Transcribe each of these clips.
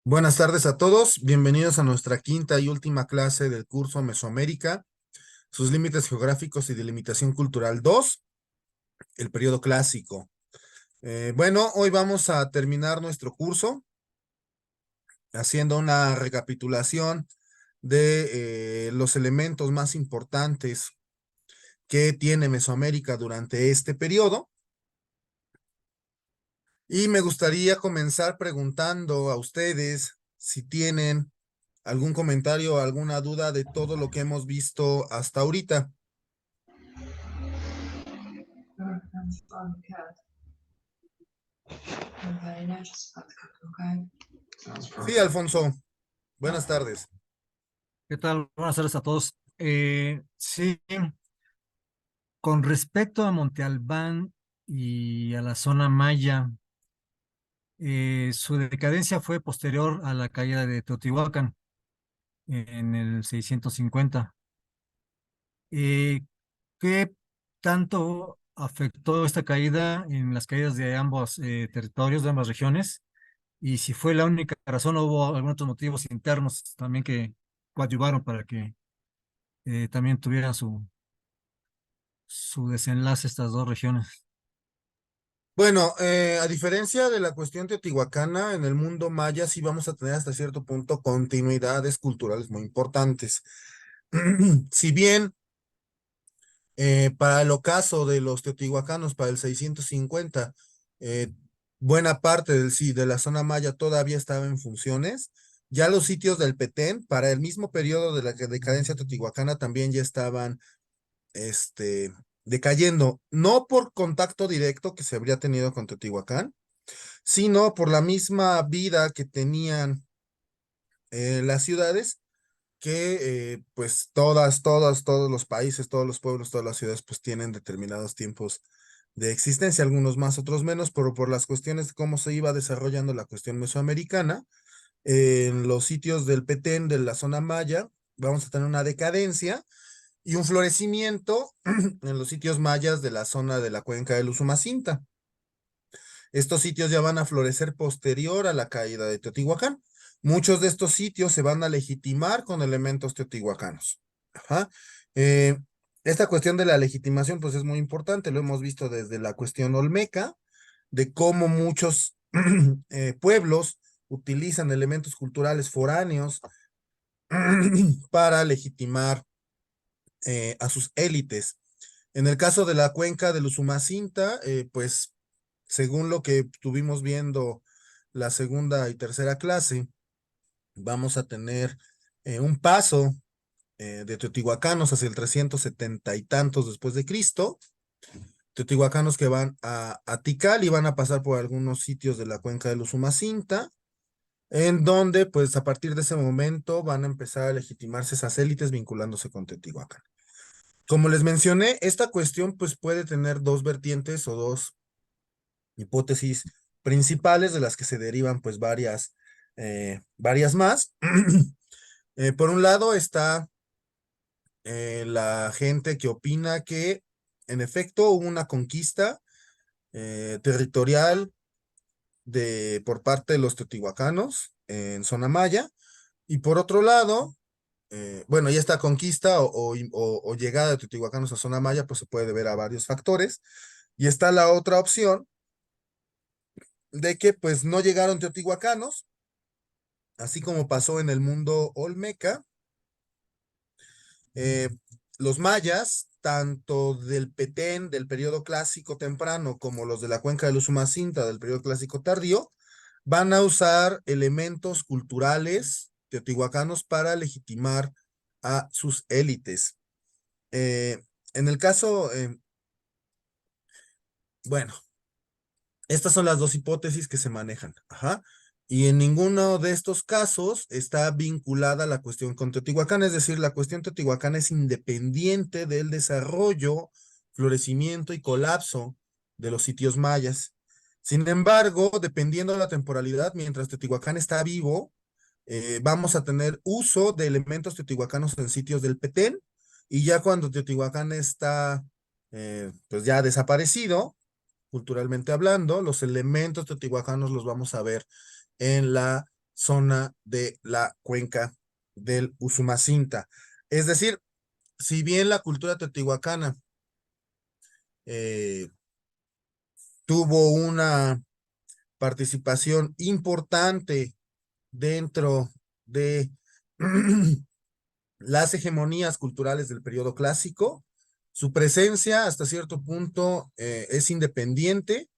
Buenas tardes a todos, bienvenidos a nuestra quinta y última clase del curso Mesoamérica, sus límites geográficos y delimitación cultural 2, el periodo clásico. Bueno, hoy vamos a terminar nuestro curso haciendo una recapitulación de los elementos más importantes que tiene Mesoamérica durante este periodo. Y me gustaría comenzar preguntando a ustedes si tienen algún comentario o alguna duda de todo lo que hemos visto hasta ahorita. Sí, Alfonso, buenas tardes. ¿Qué tal? Buenas tardes a todos. Sí, con respecto a Monte Albán y a la zona maya, su decadencia fue posterior a la caída de Teotihuacán en el 650. Eh, ¿Qué tanto afectó esta caída en las caídas de ambos territorios, de ambas regiones? Y si fue la única razón, o hubo algunos otros motivos internos también que coadyuvaron para que también tuvieran su desenlace estas dos regiones. Bueno, a diferencia de la cuestión teotihuacana, en el mundo maya sí vamos a tener hasta cierto punto continuidades culturales muy importantes. Si bien para el ocaso de los teotihuacanos, para el 650, eh, buena parte sí, de la zona maya todavía estaba en funciones, ya los sitios del Petén, para el mismo periodo de la decadencia teotihuacana, también ya estaban este, decayendo, no por contacto directo que se habría tenido con Teotihuacán, sino por la misma vida que tenían las ciudades, que pues todos los países, todos los pueblos, todas las ciudades pues tienen determinados tiempos de existencia, algunos más, otros menos, pero por las cuestiones de cómo se iba desarrollando la cuestión mesoamericana, en los sitios del Petén, de la zona maya, vamos a tener una decadencia y un florecimiento en los sitios mayas de la zona de la cuenca del Usumacinta. Estos sitios ya van a florecer posterior a la caída de Teotihuacán. Muchos de estos sitios se van a legitimar con elementos teotihuacanos. Ajá. Eh, esta cuestión de la legitimación, pues es muy importante, lo hemos visto desde la cuestión olmeca, de cómo muchos pueblos utilizan elementos culturales foráneos para legitimar a sus élites. En el caso de la cuenca del Usumacinta, pues según lo que estuvimos viendo la segunda y tercera clase, vamos a tener un paso de teotihuacanos hacia el 370 y tantos después de Cristo, teotihuacanos que van a Tikal y van a pasar por algunos sitios de la cuenca del Usumacinta, en donde pues a partir de ese momento van a empezar a legitimarse esas élites vinculándose con Teotihuacán. Como les mencioné, esta cuestión pues puede tener dos vertientes o dos hipótesis principales de las que se derivan pues varias más. Por un lado está la gente que opina que en efecto hubo una conquista territorial por parte de los teotihuacanos en zona maya, y por otro lado, bueno, y esta conquista o llegada de teotihuacanos a zona maya pues se puede deber a varios factores, y está la otra opción de que pues no llegaron teotihuacanos, así como pasó en el mundo olmeca. eh, los mayas, tanto del Petén del periodo clásico temprano como los de la cuenca del Usumacinta del periodo clásico tardío, van a usar elementos culturales teotihuacanos para legitimar a sus élites. Eh, en el caso, bueno, estas son las dos hipótesis que se manejan. Ajá. Y en ninguno de estos casos está vinculada la cuestión con Teotihuacán, es decir, la cuestión Teotihuacán es independiente del desarrollo, florecimiento y colapso de los sitios mayas. Sin embargo, dependiendo de la temporalidad, mientras Teotihuacán está vivo, vamos a tener uso de elementos teotihuacanos en sitios del Petén, y ya cuando Teotihuacán está pues ya desaparecido, culturalmente hablando, los elementos teotihuacanos los vamos a ver en la zona de la cuenca del Usumacinta. Es decir, si bien la cultura teotihuacana eh, tuvo una participación importante dentro de las hegemonías culturales del periodo clásico, su presencia hasta cierto punto es independiente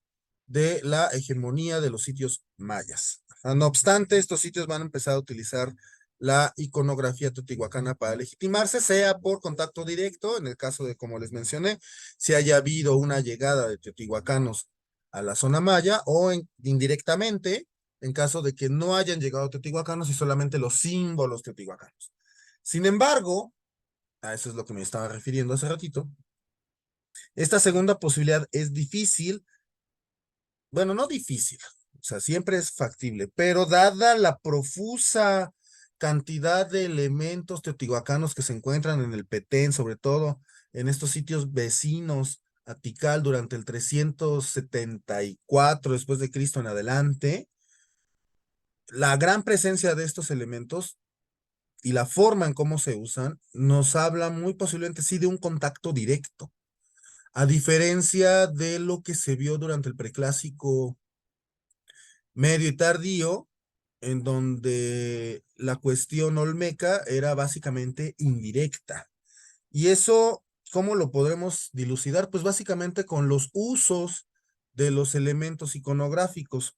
de la hegemonía de los sitios mayas. No obstante, estos sitios van a empezar a utilizar la iconografía teotihuacana para legitimarse, sea por contacto directo, en el caso de, como les mencioné, si haya habido una llegada de teotihuacanos a la zona maya, o indirectamente, en caso de que no hayan llegado teotihuacanos y solamente los símbolos teotihuacanos. Sin embargo, a eso es lo que me estaba refiriendo hace ratito, esta segunda posibilidad es difícil, bueno, no difícil, o sea, siempre es factible, pero dada la profusa cantidad de elementos teotihuacanos que se encuentran en el Petén, sobre todo en estos sitios vecinos a Tikal durante el 374 después de Cristo en adelante, la gran presencia de estos elementos y la forma en cómo se usan nos habla muy posiblemente sí de un contacto directo, a diferencia de lo que se vio durante el preclásico medio y tardío, en donde la cuestión olmeca era básicamente indirecta. Y eso, ¿cómo lo podremos dilucidar? Pues básicamente con los usos de los elementos iconográficos.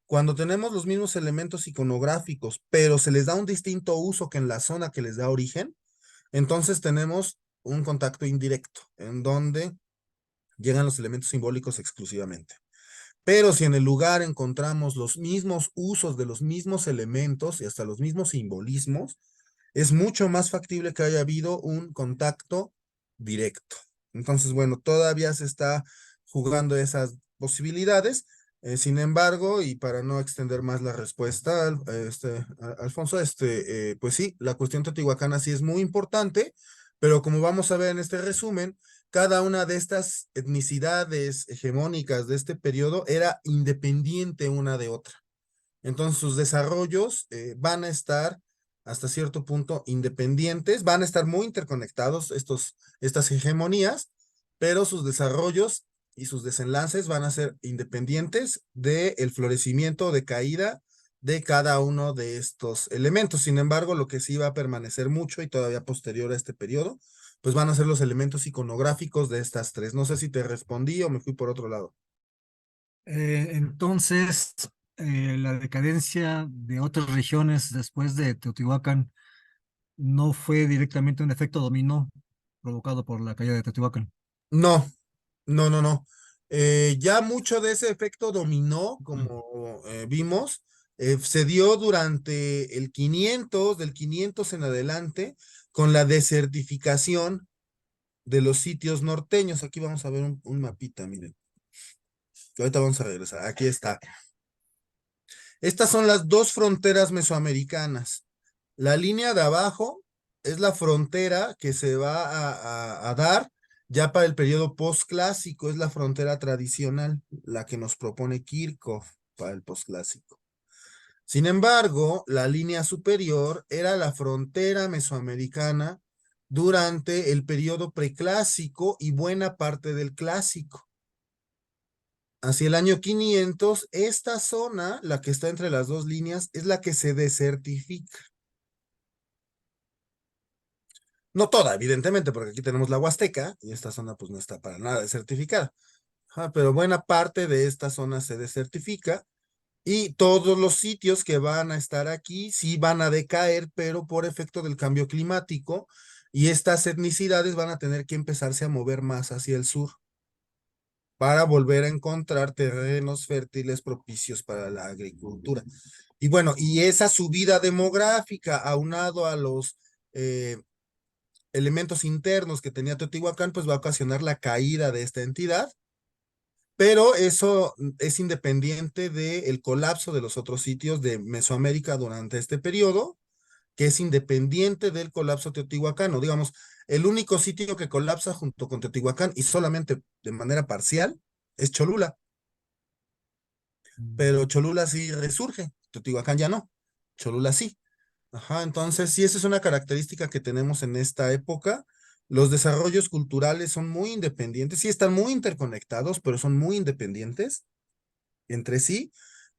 Cuando tenemos los mismos elementos iconográficos, pero se les da un distinto uso que en la zona que les da origen, entonces tenemos un contacto indirecto, en donde llegan los elementos simbólicos exclusivamente. Pero si en el lugar encontramos los mismos usos de los mismos elementos y hasta los mismos simbolismos, es mucho más factible que haya habido un contacto directo. Entonces, bueno, todavía se está jugando esas posibilidades. Sin embargo, y para no extender más la respuesta, Alfonso, pues sí, la cuestión teotihuacana sí es muy importante, pero como vamos a ver en este resumen, cada una de estas etnicidades hegemónicas de este periodo era independiente una de otra. Entonces sus desarrollos van a estar hasta cierto punto independientes, van a estar muy interconectados estas hegemonías, pero sus desarrollos y sus desenlaces van a ser independientes del florecimiento o de caída de cada uno de estos elementos. Sin embargo, lo que sí va a permanecer mucho y todavía posterior a este periodo, pues van a ser los elementos iconográficos de estas tres. No sé si te respondí o me fui por otro lado. Entonces, la decadencia de otras regiones después de Teotihuacán no fue directamente un efecto dominó provocado por la caída de Teotihuacán. No, no. Ya mucho de ese efecto dominó, Mm. como vimos, se dio durante el 500, del 500 en adelante, con la desertificación de los sitios norteños. Aquí vamos a ver un mapita, miren. Ahorita vamos a regresar. Aquí está. Estas son las dos fronteras mesoamericanas. La línea de abajo es la frontera que se va a dar ya para el periodo postclásico, es la frontera tradicional, la que nos propone Kirchhoff para el postclásico. Sin embargo, la línea superior era la frontera mesoamericana durante el periodo preclásico y buena parte del clásico. Hacia el año 500, esta zona, la que está entre las dos líneas, es la que se desertifica. No toda, evidentemente, porque aquí tenemos la Huasteca y esta zona pues no está para nada desertificada. Pero buena parte de esta zona se desertifica y todos los sitios que van a estar aquí sí van a decaer, pero por efecto del cambio climático, y estas etnicidades van a tener que empezarse a mover más hacia el sur para volver a encontrar terrenos fértiles propicios para la agricultura. Y bueno, y esa subida demográfica aunado a los elementos internos que tenía Teotihuacán, pues va a ocasionar la caída de esta entidad, pero eso es independiente del colapso de los otros sitios de Mesoamérica durante este periodo, que es independiente del colapso teotihuacano. Digamos, el único sitio que colapsa junto con Teotihuacán y solamente de manera parcial es Cholula, Mm. pero Cholula sí resurge, Teotihuacán ya no. Cholula sí. Ajá, entonces sí, esa es una característica que tenemos en esta época. Los desarrollos culturales son muy independientes, sí están muy interconectados, pero son muy independientes entre sí.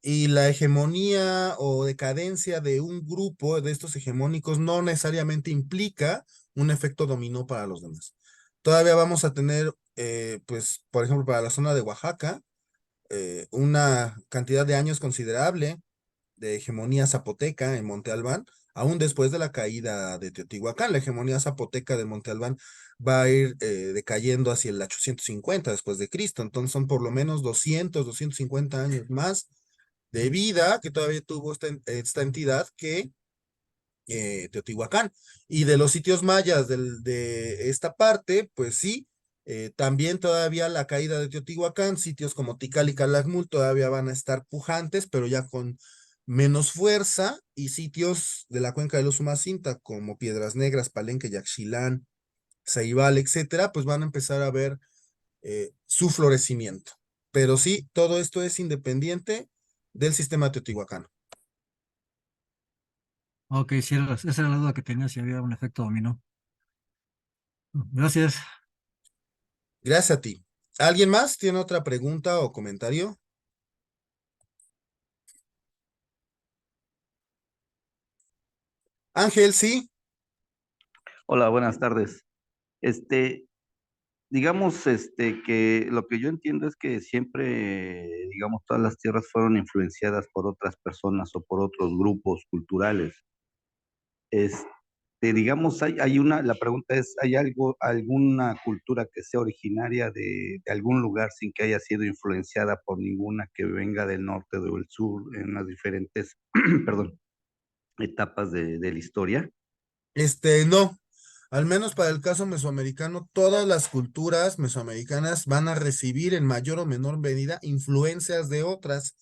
Y la hegemonía o decadencia de un grupo de estos hegemónicos no necesariamente implica un efecto dominó para los demás. Todavía vamos a tener, pues, por ejemplo, para la zona de Oaxaca, una cantidad de años considerable de hegemonía zapoteca en Monte Albán, aún después de la caída de Teotihuacán. La hegemonía zapoteca de Monte Albán va a ir decayendo hacia el 850 después de Cristo. Entonces son por lo menos 250 años más de vida que todavía tuvo esta entidad que Teotihuacán. Y de los sitios mayas de esta parte, pues sí, también todavía la caída de Teotihuacán, sitios como Tikal y Calakmul todavía van a estar pujantes, pero ya con menos fuerza, y sitios de la cuenca de los Umacinta, como Piedras Negras, Palenque, Yaxchilán, Ceibal, etcétera, pues van a empezar a ver su florecimiento. Pero sí, todo esto es independiente del sistema teotihuacano. Ok, sí, esa era la duda que tenía, si había un efecto dominó. Gracias. Gracias a ti. ¿Alguien más tiene otra pregunta o comentario? Ángel, sí. Hola, buenas tardes. Este, digamos, que lo que yo entiendo es que siempre, digamos, todas las tierras fueron influenciadas por otras personas o por otros grupos culturales. Este, digamos, la pregunta es, ¿hay algo, alguna cultura que sea originaria de algún lugar sin que haya sido influenciada por ninguna que venga del norte o del sur en las diferentes, perdón, etapas de la historia? No. Al menos para el caso mesoamericano, todas las culturas mesoamericanas van a recibir en mayor o menor medida influencias de otras,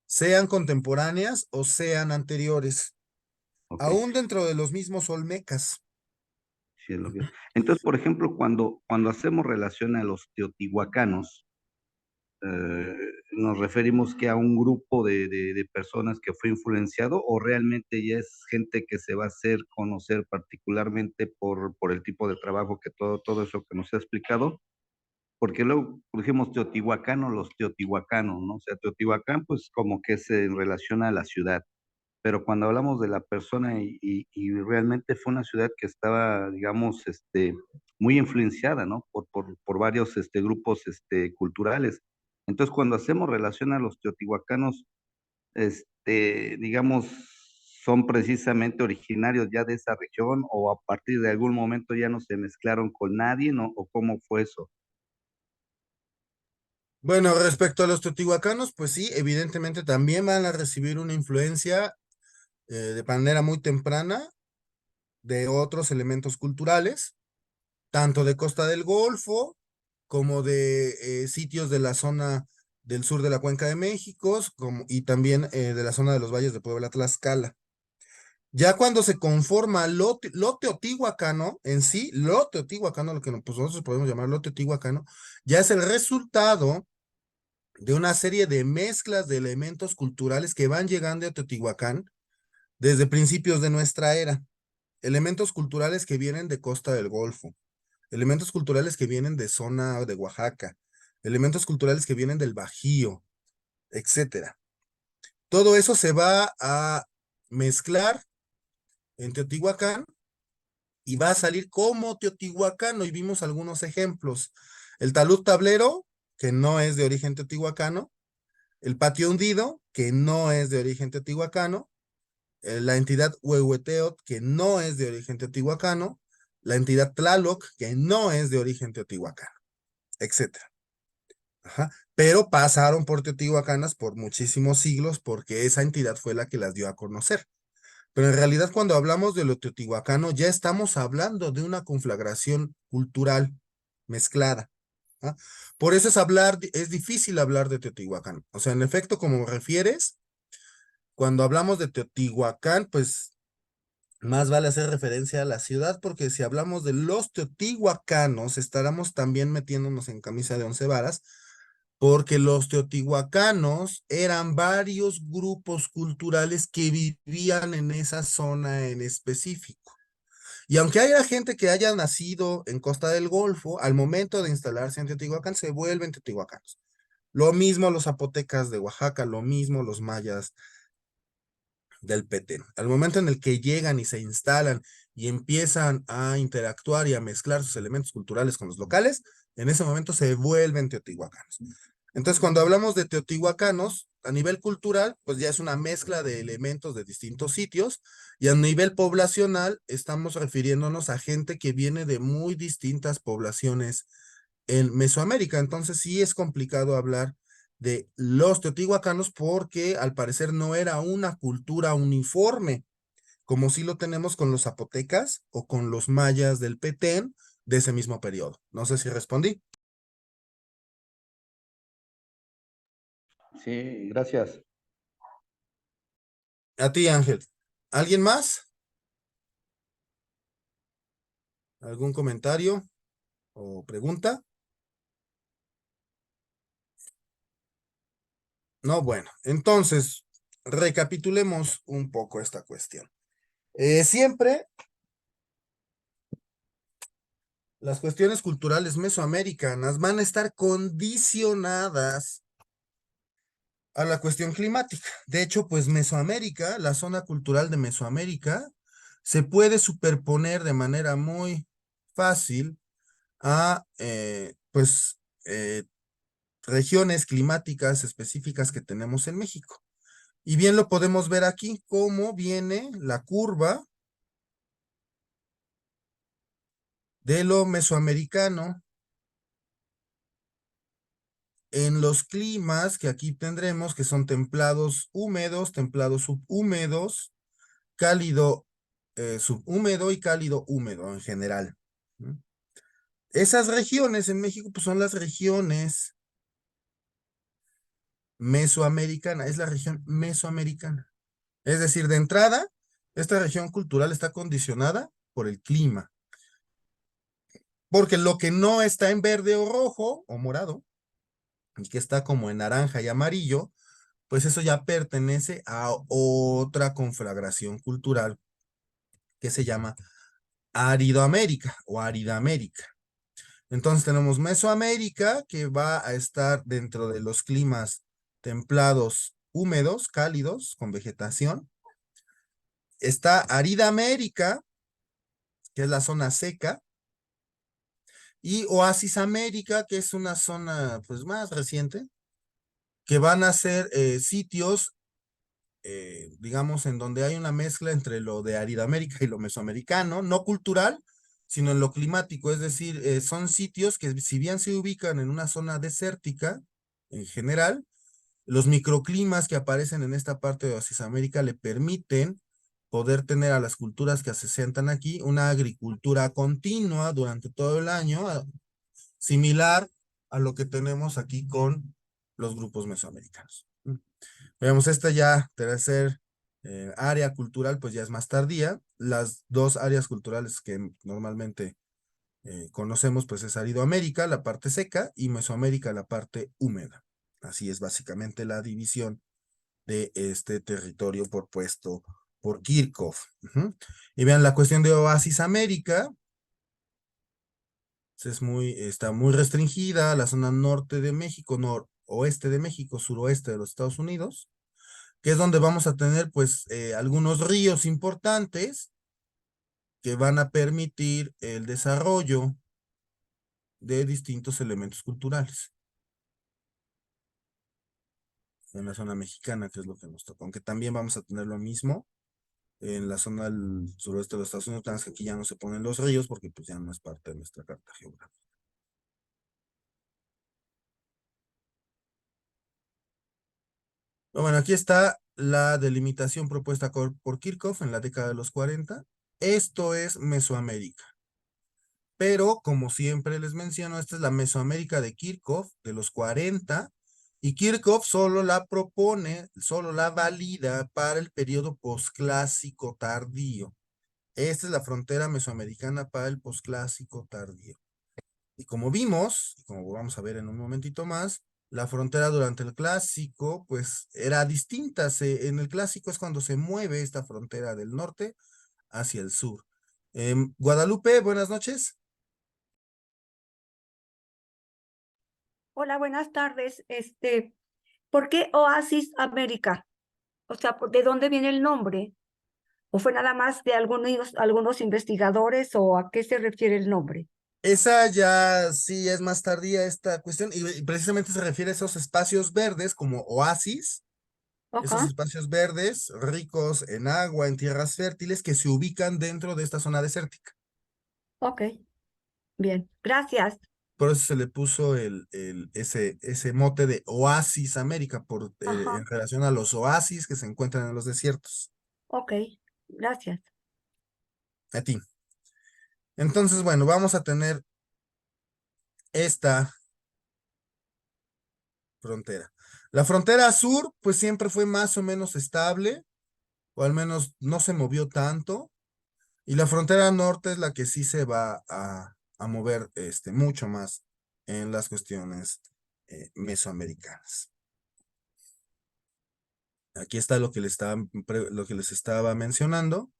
sean contemporáneas o sean anteriores, Ok. aún dentro de los mismos olmecas. Sí, es lo que... Entonces, por ejemplo, cuando hacemos relación a los teotihuacanos, eh, ¿nos referimos que a un grupo de personas que fue influenciado o realmente ya es gente que se va a hacer conocer particularmente por el tipo de trabajo que todo eso que nos ha explicado? Porque luego dijimos teotihuacano, los teotihuacanos, ¿no? O sea, Teotihuacán, pues como que se relaciona a la ciudad, pero cuando hablamos de la persona y realmente fue una ciudad que estaba, digamos, muy influenciada, ¿no? Por varios grupos culturales. Entonces, cuando hacemos relación a los teotihuacanos, digamos, son precisamente originarios ya de esa región o a partir de algún momento ya no se mezclaron con nadie, ¿no? ¿O cómo fue eso? Bueno, respecto a los teotihuacanos, pues sí, evidentemente también van a recibir una influencia de manera muy temprana de otros elementos culturales, tanto de Costa del Golfo como de sitios de la zona del sur de la Cuenca de México, y también de la zona de los valles de Puebla, Tlaxcala. Ya cuando se conforma lo teotihuacano en sí, lo teotihuacano, lo que pues, nosotros podemos llamar lo teotihuacano, ya es el resultado de una serie de mezclas de elementos culturales que van llegando a Teotihuacán desde principios de nuestra era. Elementos culturales que vienen de Costa del Golfo, elementos culturales que vienen de zona de Oaxaca, elementos culturales que vienen del Bajío, etcétera. Todo eso se va a mezclar en Teotihuacán y va a salir como teotihuacano, y vimos algunos ejemplos. El talud tablero, que no es de origen teotihuacano, el patio hundido, que no es de origen teotihuacano, la entidad Huehueteot, que no es de origen teotihuacano, la entidad Tlaloc, que no es de origen teotihuacano, etcétera. Ajá. Pero pasaron por teotihuacanas por muchísimos siglos porque esa entidad fue la que las dio a conocer. Pero en realidad cuando hablamos de lo teotihuacano ya estamos hablando de una conflagración cultural mezclada. ¿Ah? Por eso es difícil hablar de Teotihuacán. O sea, en efecto, como refieres, cuando hablamos de Teotihuacán, pues más vale hacer referencia a la ciudad, porque si hablamos de los teotihuacanos, estaremos también metiéndonos en camisa de once varas, porque los teotihuacanos eran varios grupos culturales que vivían en esa zona en específico. Y aunque haya gente que haya nacido en Costa del Golfo, al momento de instalarse en Teotihuacán, se vuelven teotihuacanos. Lo mismo los zapotecas de Oaxaca, lo mismo los mayas del Petén. Al momento en el que llegan y se instalan y empiezan a interactuar y a mezclar sus elementos culturales con los locales, en ese momento se vuelven teotihuacanos. Entonces, cuando hablamos de teotihuacanos, a nivel cultural, pues ya es una mezcla de elementos de distintos sitios, y a nivel poblacional estamos refiriéndonos a gente que viene de muy distintas poblaciones en Mesoamérica. Entonces sí es complicado hablar de los teotihuacanos porque al parecer no era una cultura uniforme, como sí lo tenemos con los zapotecas o con los mayas del Petén de ese mismo periodo. No sé si respondí. Sí, gracias. A ti, Ángel. ¿Alguien más? ¿Algún comentario o pregunta? No, bueno, entonces recapitulemos un poco esta cuestión. Siempre las cuestiones culturales mesoamericanas van a estar condicionadas a la cuestión climática. De hecho, pues Mesoamérica, la zona cultural de Mesoamérica, se puede superponer de manera muy fácil a, regiones climáticas específicas que tenemos en México. Y bien lo podemos ver aquí, cómo viene la curva de lo mesoamericano en los climas que aquí tendremos, que son templados húmedos, templados subhúmedos, cálido subhúmedo y cálido húmedo en general. Esas regiones en México pues son las regiones mesoamericanas, es la región mesoamericana. Es decir, de entrada, esta región cultural está condicionada por el clima, porque lo que no está en verde o rojo o morado, y que está como en naranja y amarillo, pues eso ya pertenece a otra conflagración cultural que se llama Aridoamérica o Aridamérica. Entonces tenemos Mesoamérica, que va a estar dentro de los climas templados, húmedos, cálidos, con vegetación. Está Aridamérica, que es la zona seca, y Oasis América, que es una zona pues más reciente, que van a ser sitios, digamos, en donde hay una mezcla entre lo de Aridamérica y lo mesoamericano, no cultural, sino en lo climático, es decir, son sitios que si bien se ubican en una zona desértica, en general, los microclimas que aparecen en esta parte de Oasis América le permiten poder tener a las culturas que se asentan aquí una agricultura continua durante todo el año, similar a lo que tenemos aquí con los grupos mesoamericanos. Veamos, esta ya tercer área cultural, pues ya es más tardía. Las dos áreas culturales que normalmente conocemos, pues es Aridoamérica, la parte seca, y Mesoamérica, la parte húmeda. Así es básicamente la división de este territorio propuesto por Kirchhoff. Y vean, la cuestión de Oasis América está muy restringida a la zona norte de México, noroeste de México, suroeste de los Estados Unidos, que es donde vamos a tener pues algunos ríos importantes que van a permitir el desarrollo de distintos elementos culturales en la zona mexicana, que es lo que nos toca, aunque también vamos a tener lo mismo en la zona del suroeste de los Estados Unidos, que aquí ya no se ponen los ríos porque pues ya no es parte de nuestra carta geográfica. Bueno, aquí está la delimitación propuesta por Kirchhoff en la década de los 40. Esto es Mesoamérica. Pero, como siempre les menciono, esta es la Mesoamérica de Kirchhoff de los 40, y Kirchhoff solo la propone, solo la valida para el periodo posclásico tardío. Esta es la frontera mesoamericana para el posclásico tardío. Y como vimos, y como vamos a ver en un momentito más, La frontera durante el clásico, pues era distinta. En el clásico es cuando se mueve esta frontera del norte hacia el sur. Guadalupe, buenas noches. Hola, buenas tardes. ¿Por qué Oasis América? O sea, ¿de dónde viene el nombre? ¿O fue nada más de algunos investigadores o a qué se refiere el nombre? Esa ya sí es más tardía esta cuestión y precisamente se refiere a esos espacios verdes como oasis, esos Ajá, espacios verdes ricos en agua, en tierras fértiles que se ubican dentro de esta zona desértica. ok, bien, gracias. Por eso se le puso ese mote de Oasis América, Ajá, en relación a los oasis que se encuentran en los desiertos. ok, gracias. A ti. Entonces, bueno, vamos a tener esta frontera. La frontera sur, pues siempre fue más o menos estable, o al menos no se movió tanto. Y la frontera norte es la que sí se va a mover mucho más en las cuestiones mesoamericanas. Aquí está lo que les estaba mencionando.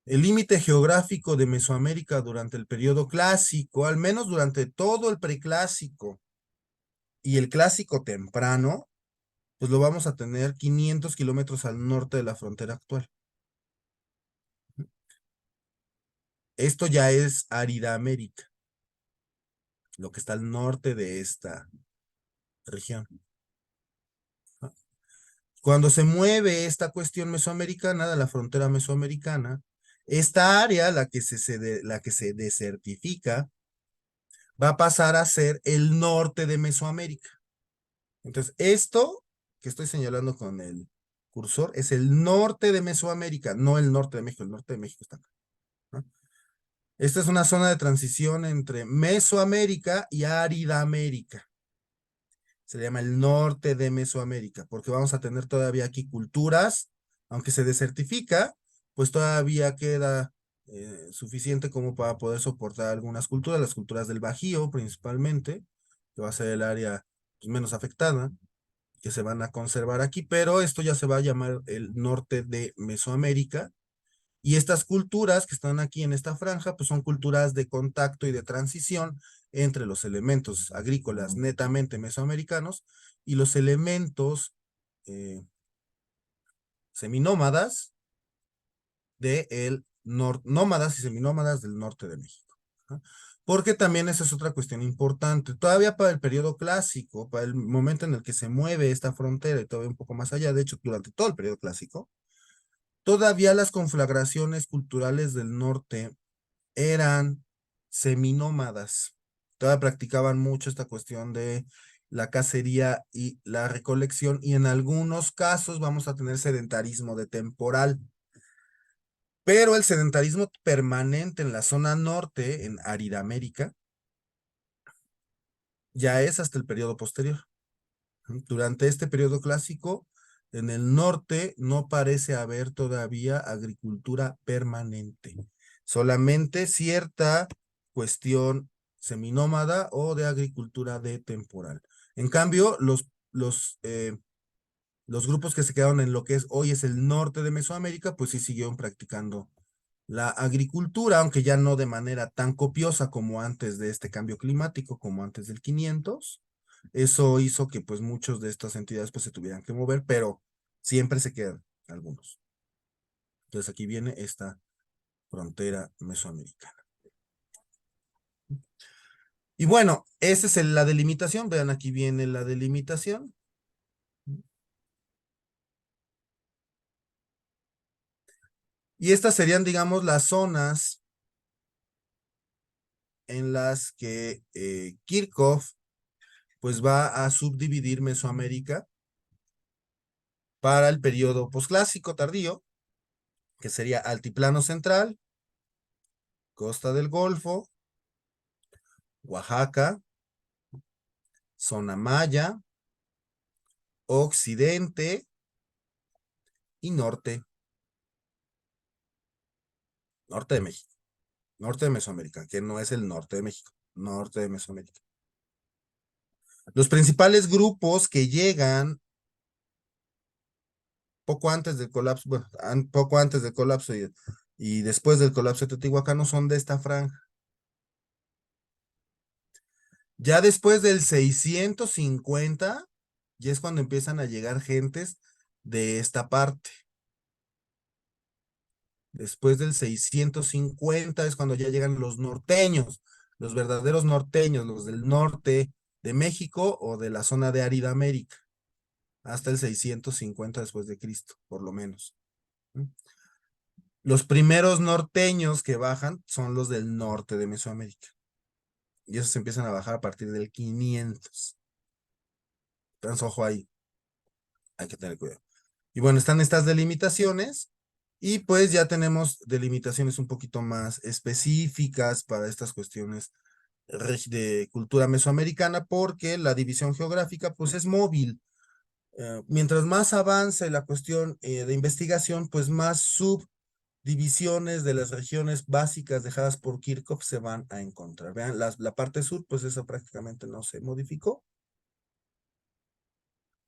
El límite geográfico de Mesoamérica durante el periodo clásico, al menos durante todo el preclásico y el clásico temprano, pues lo vamos a tener 500 kilómetros al norte de la frontera actual. Esto ya es árida América, lo que está al norte de esta región. Cuando se mueve esta cuestión mesoamericana, de la frontera mesoamericana, esta área, la que se desertifica, va a pasar a ser el norte de Mesoamérica. Entonces, esto que estoy señalando con el cursor es el norte de Mesoamérica, no el norte de México. El norte de México está acá, ¿no? Esta es una zona de transición entre Mesoamérica y Árida América. Se le llama el norte de Mesoamérica, porque vamos a tener todavía aquí culturas, aunque se desertifica, pues todavía queda suficiente como para poder soportar algunas culturas, las culturas del Bajío principalmente, que va a ser el área pues, menos afectada, que se van a conservar aquí, pero esto ya se va a llamar el norte de Mesoamérica. Y estas culturas que están aquí en esta franja, pues son culturas de contacto y de transición entre los elementos agrícolas netamente mesoamericanos y los elementos eh, seminómadas nómadas y seminómadas del norte de México, ¿no? Porque también esa es otra cuestión importante. Todavía para el periodo clásico, para el momento en el que se mueve esta frontera y todavía un poco más allá, de hecho, durante todo el periodo clásico, todavía las conflagraciones culturales del norte eran seminómadas. Todavía practicaban mucho esta cuestión de la cacería y la recolección, y en algunos casos vamos a tener sedentarismo de temporal. Pero el sedentarismo permanente en la zona norte, en Aridamérica, ya es hasta el periodo posterior. Durante este periodo clásico, en el norte no parece haber todavía agricultura permanente, solamente cierta cuestión seminómada o de agricultura de temporal. En cambio, los grupos que se quedaron en lo que hoy es el norte de Mesoamérica, pues sí siguieron practicando la agricultura, aunque ya no de manera tan copiosa como antes de este cambio climático, como antes del 500. Eso hizo que pues muchos de estas entidades pues se tuvieran que mover, pero siempre se quedan algunos. Entonces aquí viene esta frontera mesoamericana. Y bueno, esa es la delimitación. Vean, aquí viene la delimitación. Y estas serían, digamos, las zonas en las que Kirchhoff pues va a subdividir Mesoamérica para el periodo posclásico tardío, que sería Altiplano Central, Costa del Golfo, Oaxaca, Zona Maya, Occidente y Norte. Norte de México. Norte de Mesoamérica, que no es el norte de México. Norte de Mesoamérica. Los principales grupos que llegan poco antes del colapso, bueno, poco antes del colapso y después del colapso de Teotihuacano son de esta franja. Ya después del 650, ya es cuando empiezan a llegar gentes de esta parte. Después del 650 es cuando ya llegan los norteños, los verdaderos norteños, los del norte de México o de la zona de Árida América, hasta el 650 después de Cristo, por lo menos. Los primeros norteños que bajan son los del norte de Mesoamérica. Y esos se empiezan a bajar a partir del 500. Entonces, ojo ahí. Hay que tener cuidado. Y bueno, están estas delimitaciones. Y pues ya tenemos delimitaciones un poquito más específicas para estas cuestiones de cultura mesoamericana, porque la división geográfica pues es móvil. Mientras más avance la cuestión de investigación, pues más subdivisiones de las regiones básicas dejadas por Kirchhoff se van a encontrar. Vean, la parte sur, pues eso prácticamente no se modificó.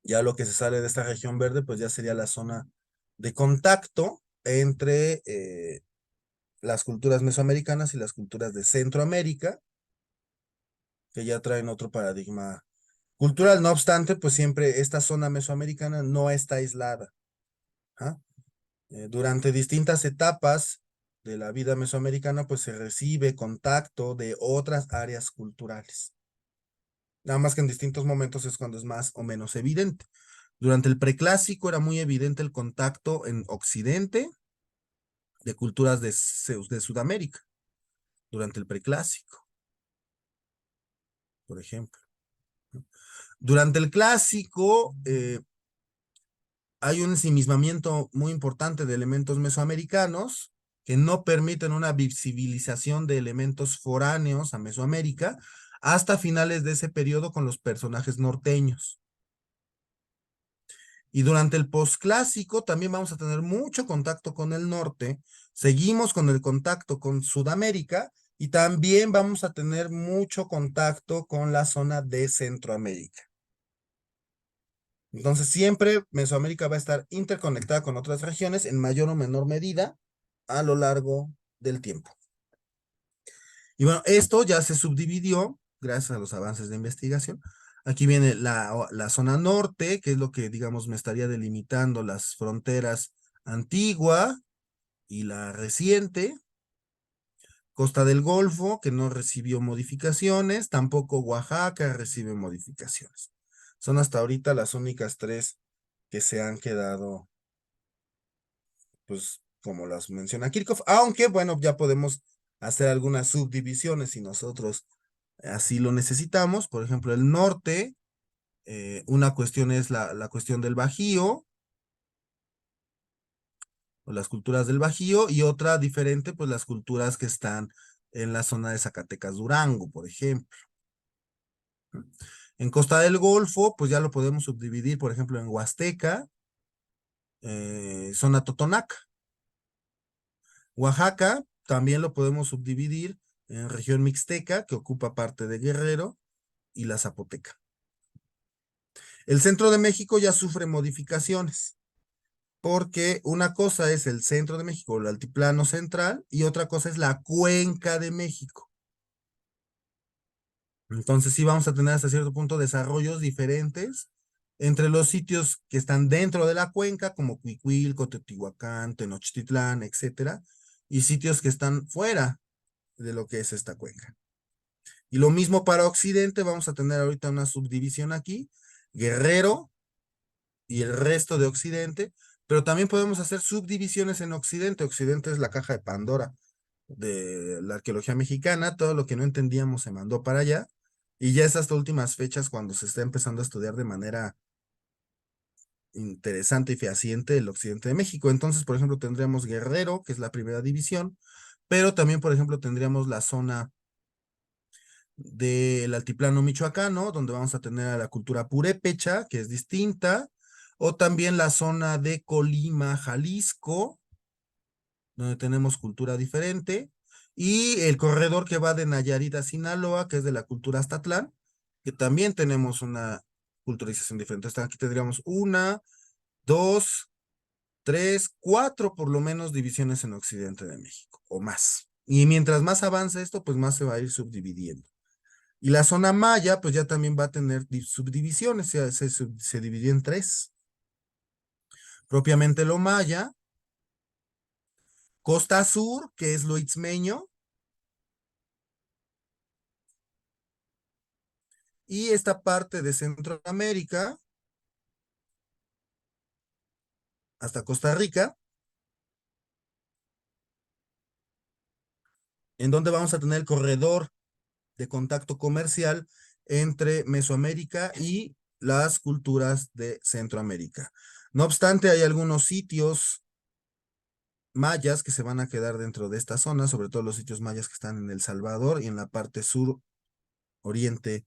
Ya lo que se sale de esta región verde, pues ya sería la zona de contacto entre las culturas mesoamericanas y las culturas de Centroamérica, que ya traen otro paradigma cultural. No obstante, pues siempre esta zona mesoamericana no está aislada. ¿Ah? Durante distintas etapas de la vida mesoamericana, pues se recibe contacto de otras áreas culturales. Nada más que en distintos momentos es cuando es más o menos evidente. Durante el preclásico era muy evidente el contacto en Occidente de culturas de Sudamérica, durante el preclásico, por ejemplo. Durante el clásico hay un ensimismamiento muy importante de elementos mesoamericanos que no permiten una visibilización de elementos foráneos a Mesoamérica hasta finales de ese periodo con los personajes norteños. Y durante el posclásico también vamos a tener mucho contacto con el norte, seguimos con el contacto con Sudamérica y también vamos a tener mucho contacto con la zona de Centroamérica. Entonces siempre Mesoamérica va a estar interconectada con otras regiones en mayor o menor medida a lo largo del tiempo. Y bueno, esto ya se subdividió gracias a los avances de investigación. Aquí viene la zona norte, que es lo que, digamos, me estaría delimitando las fronteras antigua y la reciente. Costa del Golfo, que no recibió modificaciones, tampoco Oaxaca recibe modificaciones. Son hasta ahorita las únicas tres que se han quedado, pues, como las menciona Kirchhoff, aunque, bueno, ya podemos hacer algunas subdivisiones si nosotros así lo necesitamos. Por ejemplo, el norte, una cuestión es la cuestión del Bajío, o las culturas del Bajío, y otra diferente, pues las culturas que están en la zona de Zacatecas, Durango, por ejemplo. En Costa del Golfo, pues ya lo podemos subdividir, por ejemplo, en Huasteca, zona Totonaca. Oaxaca también lo podemos subdividir en región mixteca, que ocupa parte de Guerrero, y la Zapoteca. El centro de México ya sufre modificaciones, porque una cosa es el centro de México, el altiplano central, y otra cosa es la cuenca de México. Entonces sí vamos a tener hasta cierto punto desarrollos diferentes entre los sitios que están dentro de la cuenca, como Cuicuilco, Teotihuacán, Tenochtitlán, etcétera, y sitios que están fuera de lo que es esta cuenca. Y lo mismo para Occidente, vamos a tener ahorita una subdivisión aquí, Guerrero y el resto de Occidente, pero también podemos hacer subdivisiones en Occidente. Occidente es la caja de Pandora de la arqueología mexicana, todo lo que no entendíamos se mandó para allá, y ya es hasta últimas fechas cuando se está empezando a estudiar de manera interesante y fehaciente el occidente de México. Entonces, por ejemplo, tendríamos Guerrero, que es la primera división, pero también, por ejemplo, tendríamos la zona del altiplano michoacano, donde vamos a tener a la cultura purépecha, que es distinta, o también la zona de Colima, Jalisco, donde tenemos cultura diferente, y el corredor que va de Nayarit a Sinaloa, que es de la cultura Aztatlán, que también tenemos una culturización diferente. Hasta aquí tendríamos una, dos, tres, cuatro por lo menos divisiones en Occidente de México, o más. Y mientras más avance esto, pues más se va a ir subdividiendo. Y la zona maya, pues ya también va a tener subdivisiones, se dividió en tres. Propiamente lo maya, costa sur, que es lo itzmeño, y esta parte de Centroamérica hasta Costa Rica, en donde vamos a tener el corredor de contacto comercial entre Mesoamérica y las culturas de Centroamérica. No obstante, hay algunos sitios mayas que se van a quedar dentro de esta zona, sobre todo los sitios mayas que están en El Salvador y en la parte sur oriente,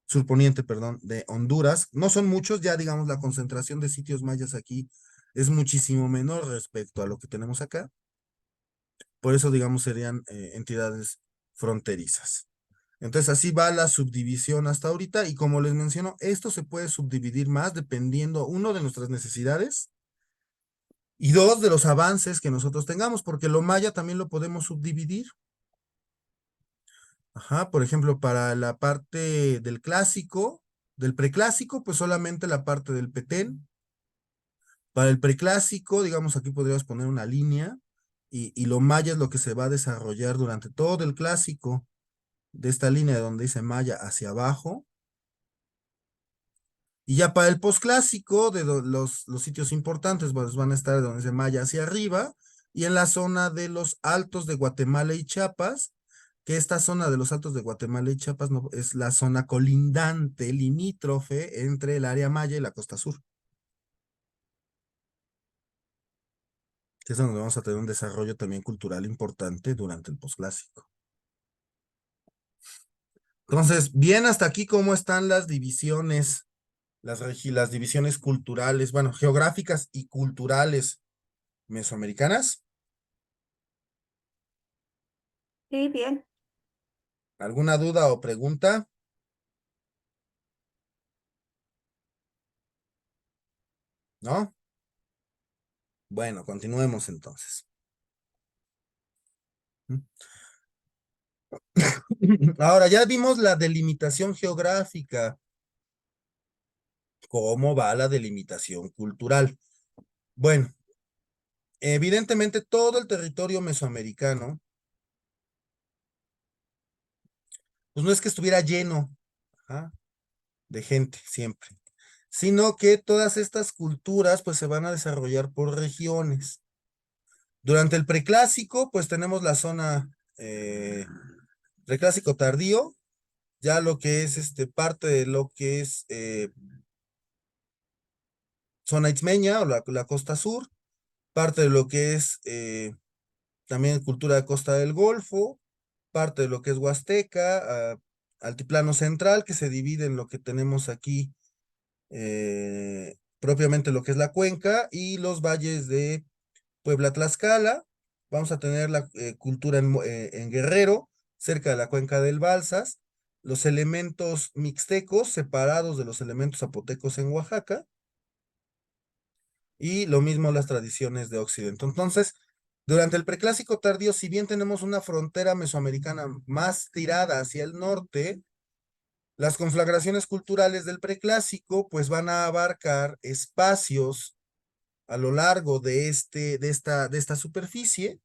surponiente, perdón, de Honduras. No son muchos, ya digamos la concentración de sitios mayas aquí es muchísimo menor respecto a lo que tenemos acá. Por eso, digamos, serían entidades fronterizas. Entonces, así va la subdivisión hasta ahorita. Y como les menciono, esto se puede subdividir más dependiendo, uno, de nuestras necesidades y dos, de los avances que nosotros tengamos, porque lo maya también lo podemos subdividir. Ajá, por ejemplo, para la parte del clásico, del preclásico, pues solamente la parte del Petén. Para el preclásico, digamos, aquí podríamos poner una línea y lo maya es lo que se va a desarrollar durante todo el clásico de esta línea donde dice maya hacia abajo. Y ya para el posclásico, de los sitios importantes pues, van a estar donde dice maya hacia arriba y en la zona de los altos de Guatemala y Chiapas, que esta zona de los altos de Guatemala y Chiapas no, es la zona colindante, limítrofe entre el área maya y la costa sur. Que es donde vamos a tener un desarrollo también cultural importante durante el posclásico. Entonces, bien hasta aquí cómo están las divisiones, las divisiones culturales, bueno, geográficas y culturales mesoamericanas. Sí, bien. ¿Alguna duda o pregunta? ¿No? Bueno, continuemos entonces. Ahora ya vimos la delimitación geográfica. ¿Cómo va la delimitación cultural? Bueno, evidentemente todo el territorio mesoamericano, pues no es que estuviera lleno, ajá, de gente siempre, sino que todas estas culturas pues se van a desarrollar por regiones. Durante el preclásico, pues tenemos la zona preclásico tardío, ya lo que es parte de lo que es zona itzmeña o la costa sur, parte de lo que es también cultura de costa del Golfo, parte de lo que es Huasteca, altiplano central, que se divide en lo que tenemos aquí, propiamente lo que es la cuenca, y los valles de Puebla, Tlaxcala. Vamos a tener la cultura en Guerrero, cerca de la cuenca del Balsas, los elementos mixtecos separados de los elementos zapotecos en Oaxaca, y lo mismo las tradiciones de Occidente. Entonces, durante el preclásico tardío, si bien tenemos una frontera mesoamericana más tirada hacia el norte, las conflagraciones culturales del preclásico pues van a abarcar espacios a lo largo de esta superficie,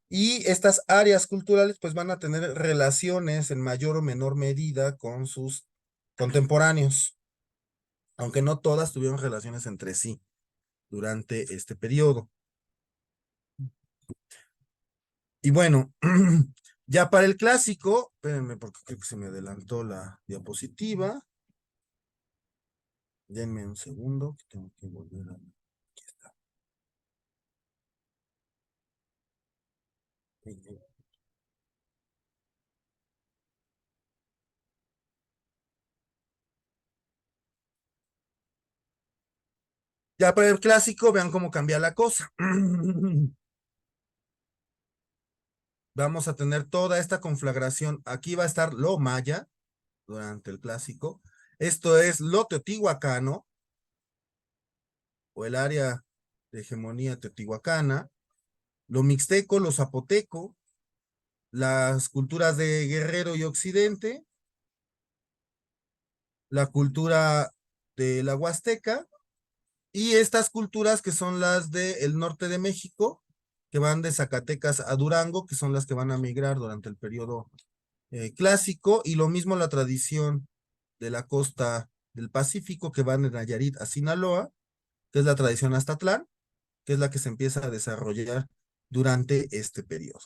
y estas áreas culturales pues van a tener relaciones en mayor o menor medida con sus contemporáneos, aunque no todas tuvieron relaciones entre sí durante este periodo. Y bueno, ya para el clásico, espérenme porque creo que se me adelantó la diapositiva. Denme un segundo, que tengo que volver a... Aquí está. Ya para el clásico, vean cómo cambia la cosa. Vamos a tener toda esta conflagración. Aquí va a estar lo maya, durante el clásico. Esto es lo teotihuacano, o el área de hegemonía teotihuacana, lo mixteco, lo zapoteco, las culturas de Guerrero y Occidente, la cultura de la Huasteca, y estas culturas que son las del norte de México, que van de Zacatecas a Durango, que son las que van a migrar durante el periodo clásico, y lo mismo la tradición de la costa del Pacífico, que van de Nayarit a Sinaloa, que es la tradición Aztatlán, que es la que se empieza a desarrollar durante este periodo.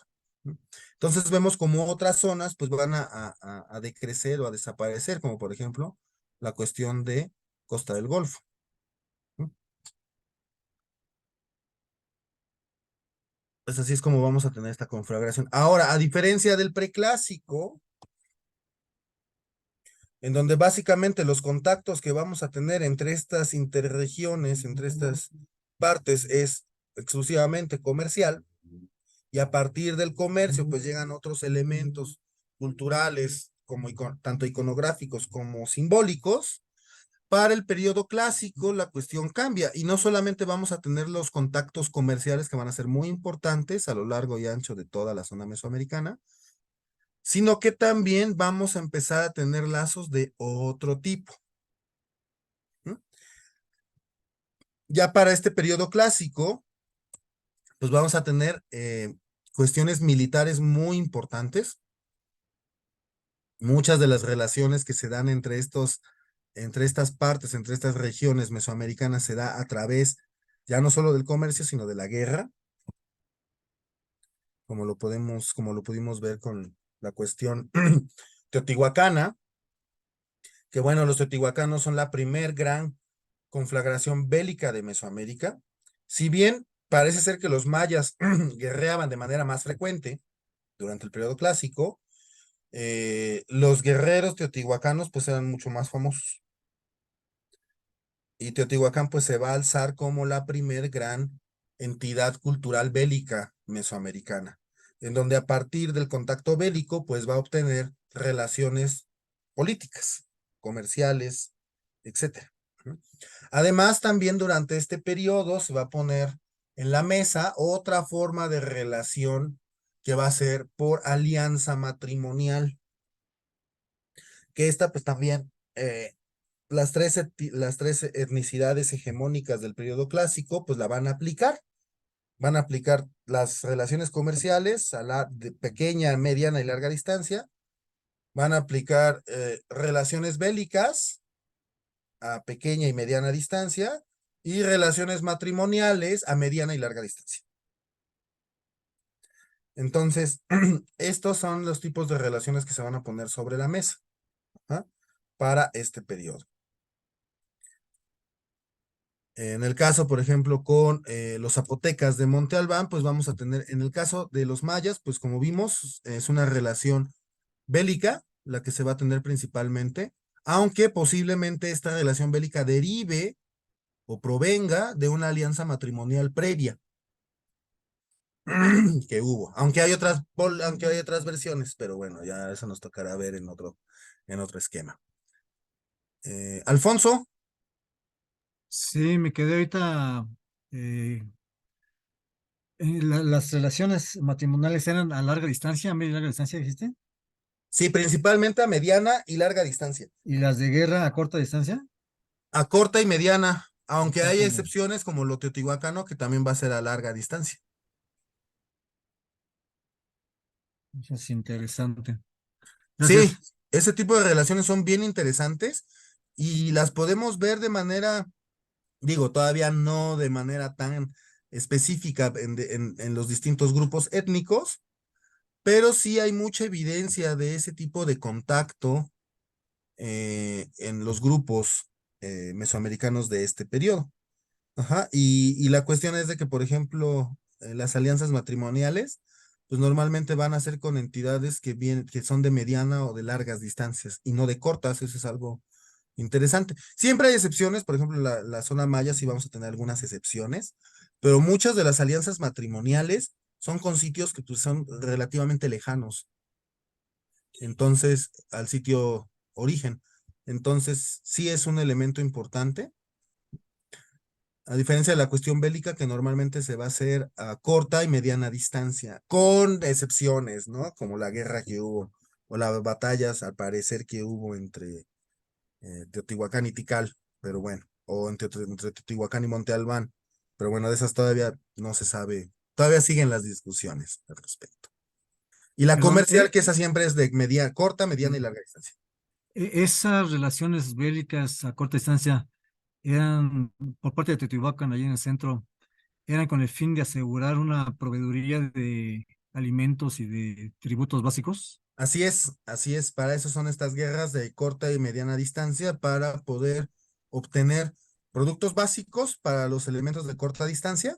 Entonces vemos como otras zonas pues van a decrecer o a desaparecer, como por ejemplo la cuestión de Costa del Golfo. Pues así es como vamos a tener esta conflagración. Ahora, a diferencia del preclásico, en donde básicamente los contactos que vamos a tener entre estas interregiones, entre estas partes, es exclusivamente comercial, y a partir del comercio, pues llegan otros elementos culturales, como tanto iconográficos como simbólicos. Para el periodo clásico, la cuestión cambia, y no solamente vamos a tener los contactos comerciales que van a ser muy importantes a lo largo y ancho de toda la zona mesoamericana, sino que también vamos a empezar a tener lazos de otro tipo. Ya para este periodo clásico, pues vamos a tener cuestiones militares muy importantes. Muchas de las relaciones que se dan entre estas partes, entre estas regiones mesoamericanas, se da a través ya no solo del comercio, sino de la guerra, como lo pudimos ver con la cuestión teotihuacana, que bueno, los teotihuacanos son la primer gran conflagración bélica de Mesoamérica. Si bien parece ser que los mayas guerreaban de manera más frecuente durante el periodo clásico, los guerreros teotihuacanos pues eran mucho más famosos. Y Teotihuacán pues se va a alzar como la primer gran entidad cultural bélica mesoamericana, en donde a partir del contacto bélico pues va a obtener relaciones políticas, comerciales, etcétera. Además, también durante este periodo se va a poner en la mesa otra forma de relación que va a ser por alianza matrimonial, que esta pues también las tres etnicidades hegemónicas del periodo clásico pues la van a aplicar. Van a aplicar las relaciones comerciales de pequeña, mediana y larga distancia. Van a aplicar relaciones bélicas a pequeña y mediana distancia, y relaciones matrimoniales a mediana y larga distancia. Entonces, estos son los tipos de relaciones que se van a poner sobre la mesa para este periodo. En el caso, por ejemplo, con los zapotecas de Monte Albán, pues vamos a tener, en el caso de los mayas, pues como vimos, es una relación bélica la que se va a tener principalmente, aunque posiblemente esta relación bélica derive o provenga de una alianza matrimonial previa que hubo, aunque hay otras versiones, pero bueno, ya eso nos tocará ver en otro esquema. Alfonso. Sí, me quedé ahorita. eh, las relaciones matrimoniales eran a larga distancia, a media y larga distancia, dijiste. Sí, principalmente a mediana y larga distancia. ¿Y las de guerra a corta distancia? A corta y mediana, aunque hay Corta y excepciones como lo teotihuacano, que también va a ser a larga distancia. Eso es interesante. Sí, Gracias. ese tipo de relaciones son bien interesantes y las podemos ver de manera, digo, todavía no de manera tan específica en los distintos grupos étnicos, pero sí hay mucha evidencia de ese tipo de contacto en los grupos mesoamericanos de este periodo. Ajá, y la cuestión es de que, por ejemplo, las alianzas matrimoniales, pues normalmente van a ser con entidades que son de mediana o de largas distancias y no de cortas. Eso es algo interesante. Siempre hay excepciones, por ejemplo, la zona maya sí vamos a tener algunas excepciones, pero muchas de las alianzas matrimoniales son con sitios que pues, son relativamente lejanos. Entonces, al sitio origen. Entonces, sí es un elemento importante. A diferencia de la cuestión bélica, que normalmente se va a hacer a corta y mediana distancia, con excepciones, ¿no? Como la guerra que hubo, o las batallas, al parecer, que hubo entre Teotihuacán y Tikal, pero bueno, o entre Teotihuacán y Monte Albán, pero bueno, de esas todavía no se sabe, todavía siguen las discusiones al respecto. Y la Perdón, comercial, que esa siempre es de corta, mediana y larga distancia. esas relaciones bélicas a corta distancia eran por parte de Teotihuacán, allí en el centro, eran con el fin de asegurar una proveeduría de alimentos y de tributos básicos. Así es, para eso son estas guerras de corta y mediana distancia, para poder obtener productos básicos para los elementos de corta distancia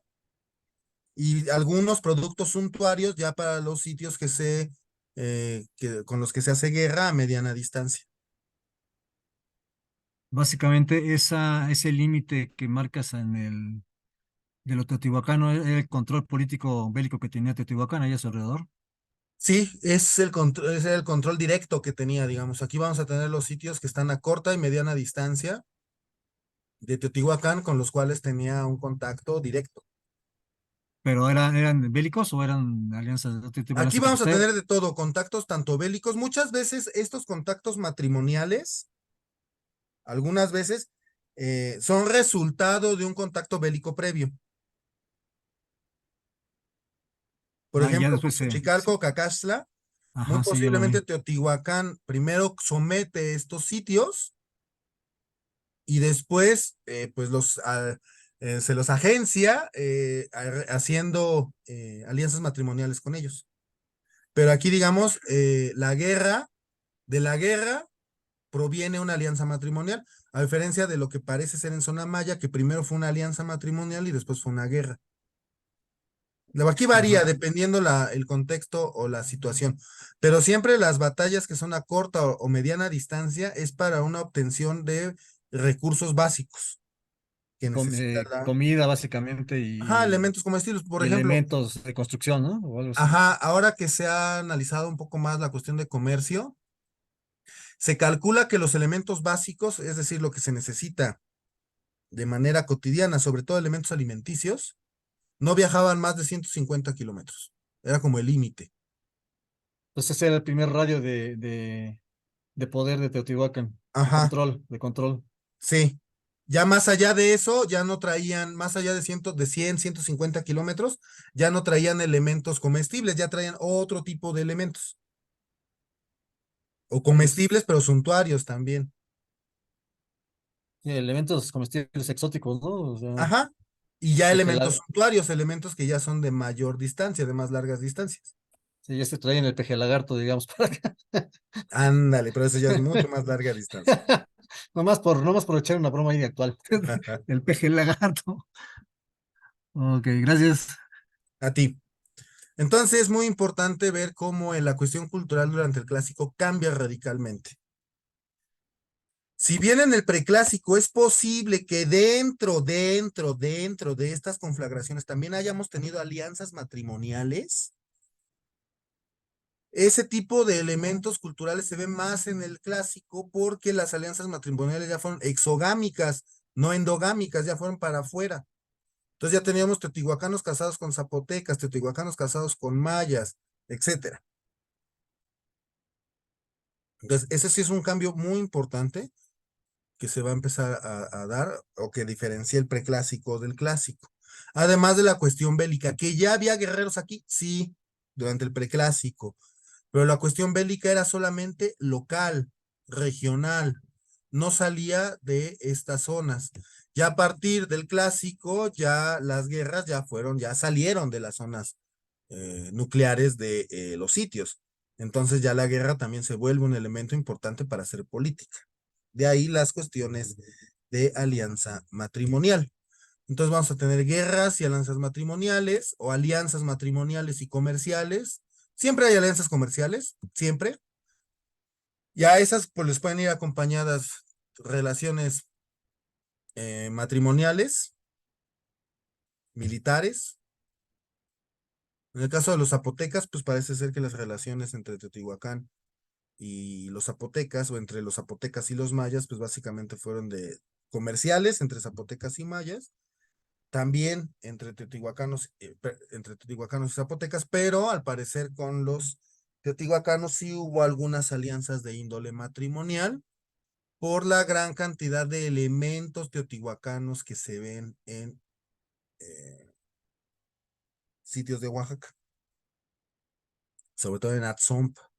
y algunos productos suntuarios ya para los sitios con los que se hace guerra a mediana distancia. Básicamente, ese límite que marcas de lo teotihuacano era el control político bélico que tenía Teotihuacán ahí a su alrededor. Sí, es el control directo que tenía, digamos. Aquí vamos a tener los sitios que están a corta y mediana distancia de Teotihuacán, con los cuales tenía un contacto directo. Pero ¿eran bélicos o eran alianzas de otro tipo de Aquí alianza que vamos a usted? tener de todo, contactos tanto bélicos, muchas veces estos contactos matrimoniales, algunas veces, son resultado de un contacto bélico previo. Por Ah, ya ejemplo, con después Xochicalco, Cacaxtla, muy ajá, sí, yo lo vi. posiblemente Teotihuacán primero somete estos sitios y después pues se los agencia haciendo alianzas matrimoniales con ellos. Pero aquí digamos, de la guerra proviene una alianza matrimonial, a diferencia de lo que parece ser en Zona Maya, que primero fue una alianza matrimonial y después fue una guerra. Aquí varía Ajá. dependiendo el contexto o la situación, pero siempre las batallas que son a corta o mediana distancia es para una obtención de recursos básicos que necesita Comida básicamente Ajá, y, elementos comestibles, por y ejemplo. elementos de construcción, ¿no? O algo así. Ajá, ahora que se ha analizado un poco más la cuestión de comercio, se calcula que los elementos básicos, es decir, lo que se necesita de manera cotidiana, sobre todo elementos alimenticios, no viajaban más de 150 kilómetros. Era como el límite. Entonces ese era el primer radio de poder de Teotihuacán, Ajá, de control. sí. Ya más allá de eso, ya no traían, más allá de 100, 150 kilómetros, ya no traían elementos comestibles, ya traían otro tipo de elementos. O Es, comestibles, pero suntuarios también. sí, elementos comestibles exóticos, ¿no? O sea, Ajá. Y ya elementos pejela, suntuarios, elementos que ya son de mayor distancia, de más largas distancias. sí, ya se traen el peje lagarto, digamos, para acá. Ándale, pero eso ya es mucho más larga distancia. Nomás por echar una broma ahí actual. El peje lagarto. Ok, gracias. A ti. Entonces es muy importante ver cómo en la cuestión cultural durante el clásico cambia radicalmente. Si bien en el preclásico es posible que dentro de estas conflagraciones también hayamos tenido alianzas matrimoniales, ese tipo de elementos culturales se ven más en el clásico porque las alianzas matrimoniales ya fueron exogámicas, no endogámicas, ya fueron para afuera. Entonces ya teníamos teotihuacanos casados con zapotecas, teotihuacanos casados con mayas, etcétera. Entonces, ese sí es un cambio muy importante que se va a empezar a dar o que diferencia el preclásico del clásico. Además de la cuestión bélica, que ya había guerreros aquí, sí, durante el preclásico, pero la cuestión bélica era solamente local, regional, no salía de estas zonas. Ya a partir del clásico, ya las guerras ya salieron de las zonas nucleares de los sitios. Entonces ya la guerra también se vuelve un elemento importante para hacer política. De ahí las cuestiones de alianza matrimonial. Entonces vamos a tener guerras y alianzas matrimoniales o alianzas matrimoniales y comerciales. Siempre hay alianzas comerciales, siempre. Y a esas pues les pueden ir acompañadas relaciones matrimoniales, militares. En el caso de los zapotecas, pues parece ser que las relaciones entre Teotihuacán y los zapotecas, o entre los zapotecas y los mayas, pues básicamente fueron de comerciales entre zapotecas y mayas, también entre teotihuacanos y zapotecas, pero al parecer con los teotihuacanos sí hubo algunas alianzas de índole matrimonial por la gran cantidad de elementos teotihuacanos que se ven en sitios de Oaxaca, sobre todo en Atzompa,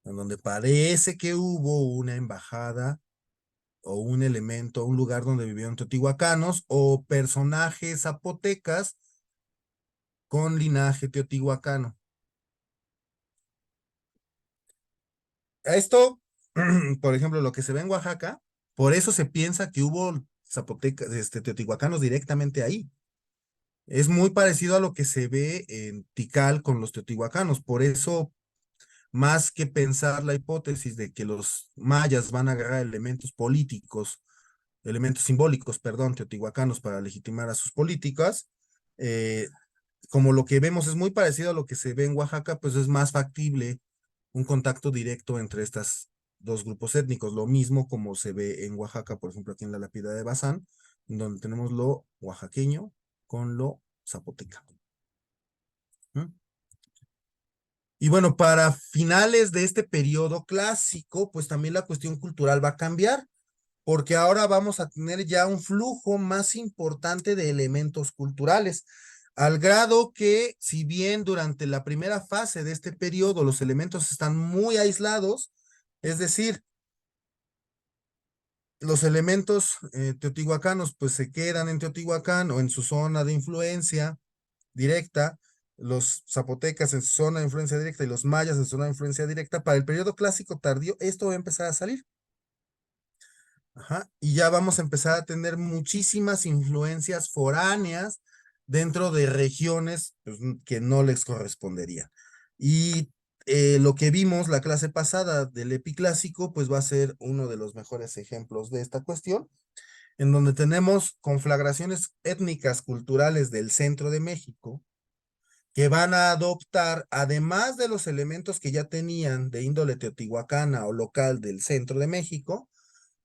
en donde parece que hubo una embajada o un elemento, un lugar donde vivieron teotihuacanos o personajes zapotecas con linaje teotihuacano. Esto, por ejemplo, lo que se ve en Oaxaca, por eso se piensa que hubo zapotecas, teotihuacanos directamente ahí. Es muy parecido a lo que se ve en Tikal con los teotihuacanos. Por eso, más que pensar la hipótesis de que los mayas van a agarrar elementos políticos, elementos simbólicos, perdón, teotihuacanos para legitimar a sus políticas, eh, como lo que vemos es muy parecido a lo que se ve en Oaxaca, pues es más factible un contacto directo entre estos dos grupos étnicos. Lo mismo como se ve en Oaxaca, por ejemplo, aquí en la lápida de Bazán, donde tenemos lo oaxaqueño con lo zapoteca. ¿Mm? Y bueno, para finales de este periodo clásico, pues también la cuestión cultural va a cambiar, porque ahora vamos a tener ya un flujo más importante de elementos culturales, al grado que si bien durante la primera fase de este periodo los elementos están muy aislados, es decir, los elementos teotihuacanos pues se quedan en Teotihuacán o en su zona de influencia directa, los zapotecas en su zona de influencia directa y los mayas en su zona de influencia directa. Para el periodo clásico tardío esto va a empezar a salir. Ajá, y ya vamos a empezar a tener muchísimas influencias foráneas dentro de regiones pues, que no les correspondería. Y lo que vimos la clase pasada del epiclásico, pues va a ser uno de los mejores ejemplos de esta cuestión, en donde tenemos conflagraciones étnicas culturales del centro de México, que van a adoptar, además de los elementos que ya tenían de índole teotihuacana o local del centro de México,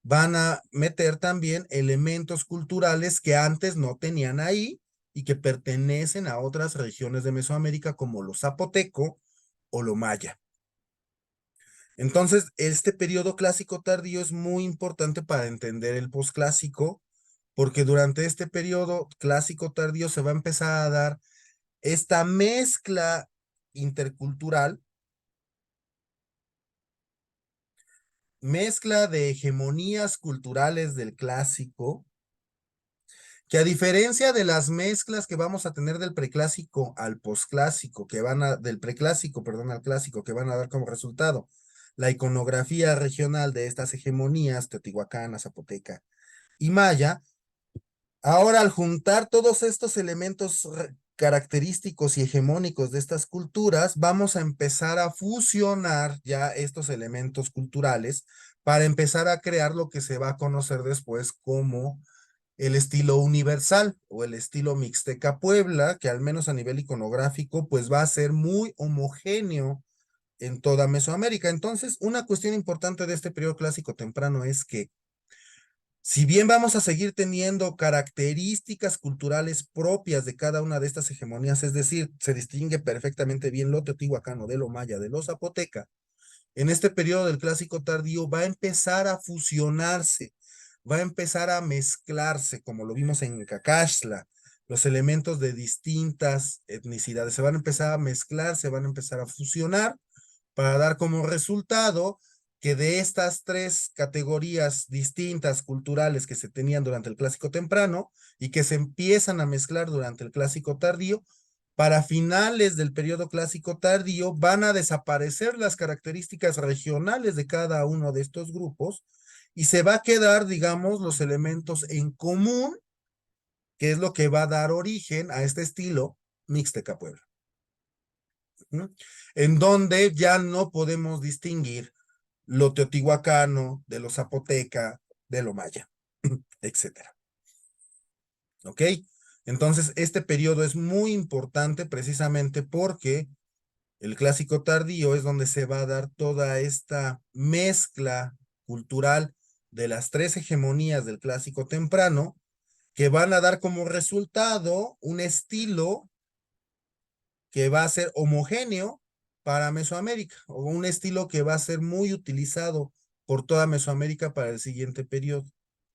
van a meter también elementos culturales que antes no tenían ahí y que pertenecen a otras regiones de Mesoamérica como lo zapoteco o lo maya. Entonces, este periodo clásico tardío es muy importante para entender el posclásico, porque durante este periodo clásico tardío se va a empezar a dar esta mezcla intercultural, mezcla de hegemonías culturales del clásico, que a diferencia de las mezclas que vamos a tener del preclásico al posclásico, del preclásico, perdón, al clásico, que van a dar como resultado la iconografía regional de estas hegemonías, teotihuacana, zapoteca y maya, ahora al juntar todos estos elementos característicos y hegemónicos de estas culturas, vamos a empezar a fusionar ya estos elementos culturales para empezar a crear lo que se va a conocer después como el estilo universal o el estilo Mixteca Puebla, que al menos a nivel iconográfico, pues va a ser muy homogéneo en toda Mesoamérica. Entonces, una cuestión importante de este periodo clásico temprano es que, si bien vamos a seguir teniendo características culturales propias de cada una de estas hegemonías, es decir, se distingue perfectamente bien lo teotihuacano de lo maya, de lo zapoteca, en este periodo del clásico tardío va a empezar a fusionarse, va a empezar a mezclarse, como lo vimos en Cacaxtla, los elementos de distintas etnicidades se van a empezar a mezclar, se van a empezar a fusionar para dar como resultado que de estas tres categorías distintas culturales que se tenían durante el clásico temprano y que se empiezan a mezclar durante el clásico tardío, para finales del periodo clásico tardío van a desaparecer las características regionales de cada uno de estos grupos y se va a quedar, digamos, los elementos en común, que es lo que va a dar origen a este estilo Mixteca Puebla. ¿Mm? En donde ya no podemos distinguir lo teotihuacano de lo zapoteca, de lo maya, etcétera. ¿Ok? Entonces, este periodo es muy importante precisamente porque El clásico tardío es donde se va a dar toda esta mezcla cultural de las tres hegemonías del clásico temprano, que van a dar como resultado un estilo que va a ser homogéneo para Mesoamérica, o un estilo que va a ser muy utilizado por toda Mesoamérica para el siguiente periodo,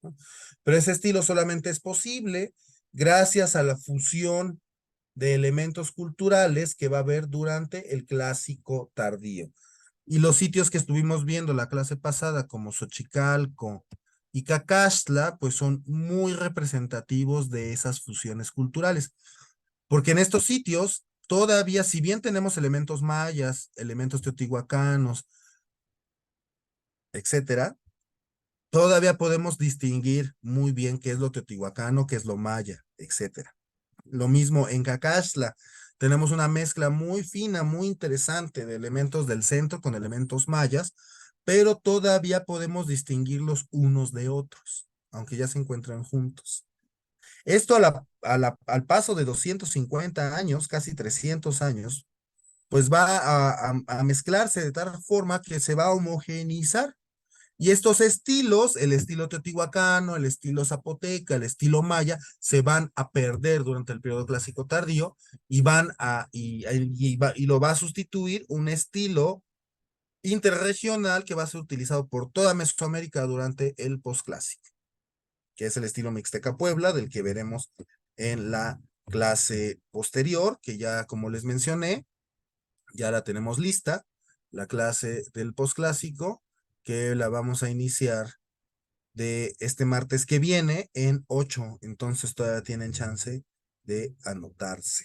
¿no? Pero ese estilo solamente es posible gracias a la fusión de elementos culturales que va a haber durante el clásico tardío. Y los sitios que estuvimos viendo la clase pasada, como Xochicalco y Cacaxtla, pues son muy representativos de esas fusiones culturales. Porque en estos sitios, todavía, si bien tenemos elementos mayas, elementos teotihuacanos, etcétera, todavía podemos distinguir muy bien qué es lo teotihuacano, qué es lo maya, etcétera. Lo mismo en Cacaxtla. Tenemos una mezcla muy fina, muy interesante de elementos del centro con elementos mayas, pero todavía podemos distinguirlos unos de otros, aunque ya se encuentran juntos. Esto al paso de 250 años, casi 300 años, pues va a mezclarse de tal forma que se va a homogeneizar. Y estos estilos, el estilo teotihuacano, el estilo zapoteca, el estilo maya, se van a perder durante el periodo clásico tardío y lo va a sustituir un estilo interregional que va a ser utilizado por toda Mesoamérica durante el posclásico, que es el estilo Mixteca Puebla, del que veremos en la clase posterior, que ya como les mencioné, ya la tenemos lista, la clase del posclásico, que la vamos a iniciar de este martes que viene en 8, entonces todavía tienen chance de anotarse.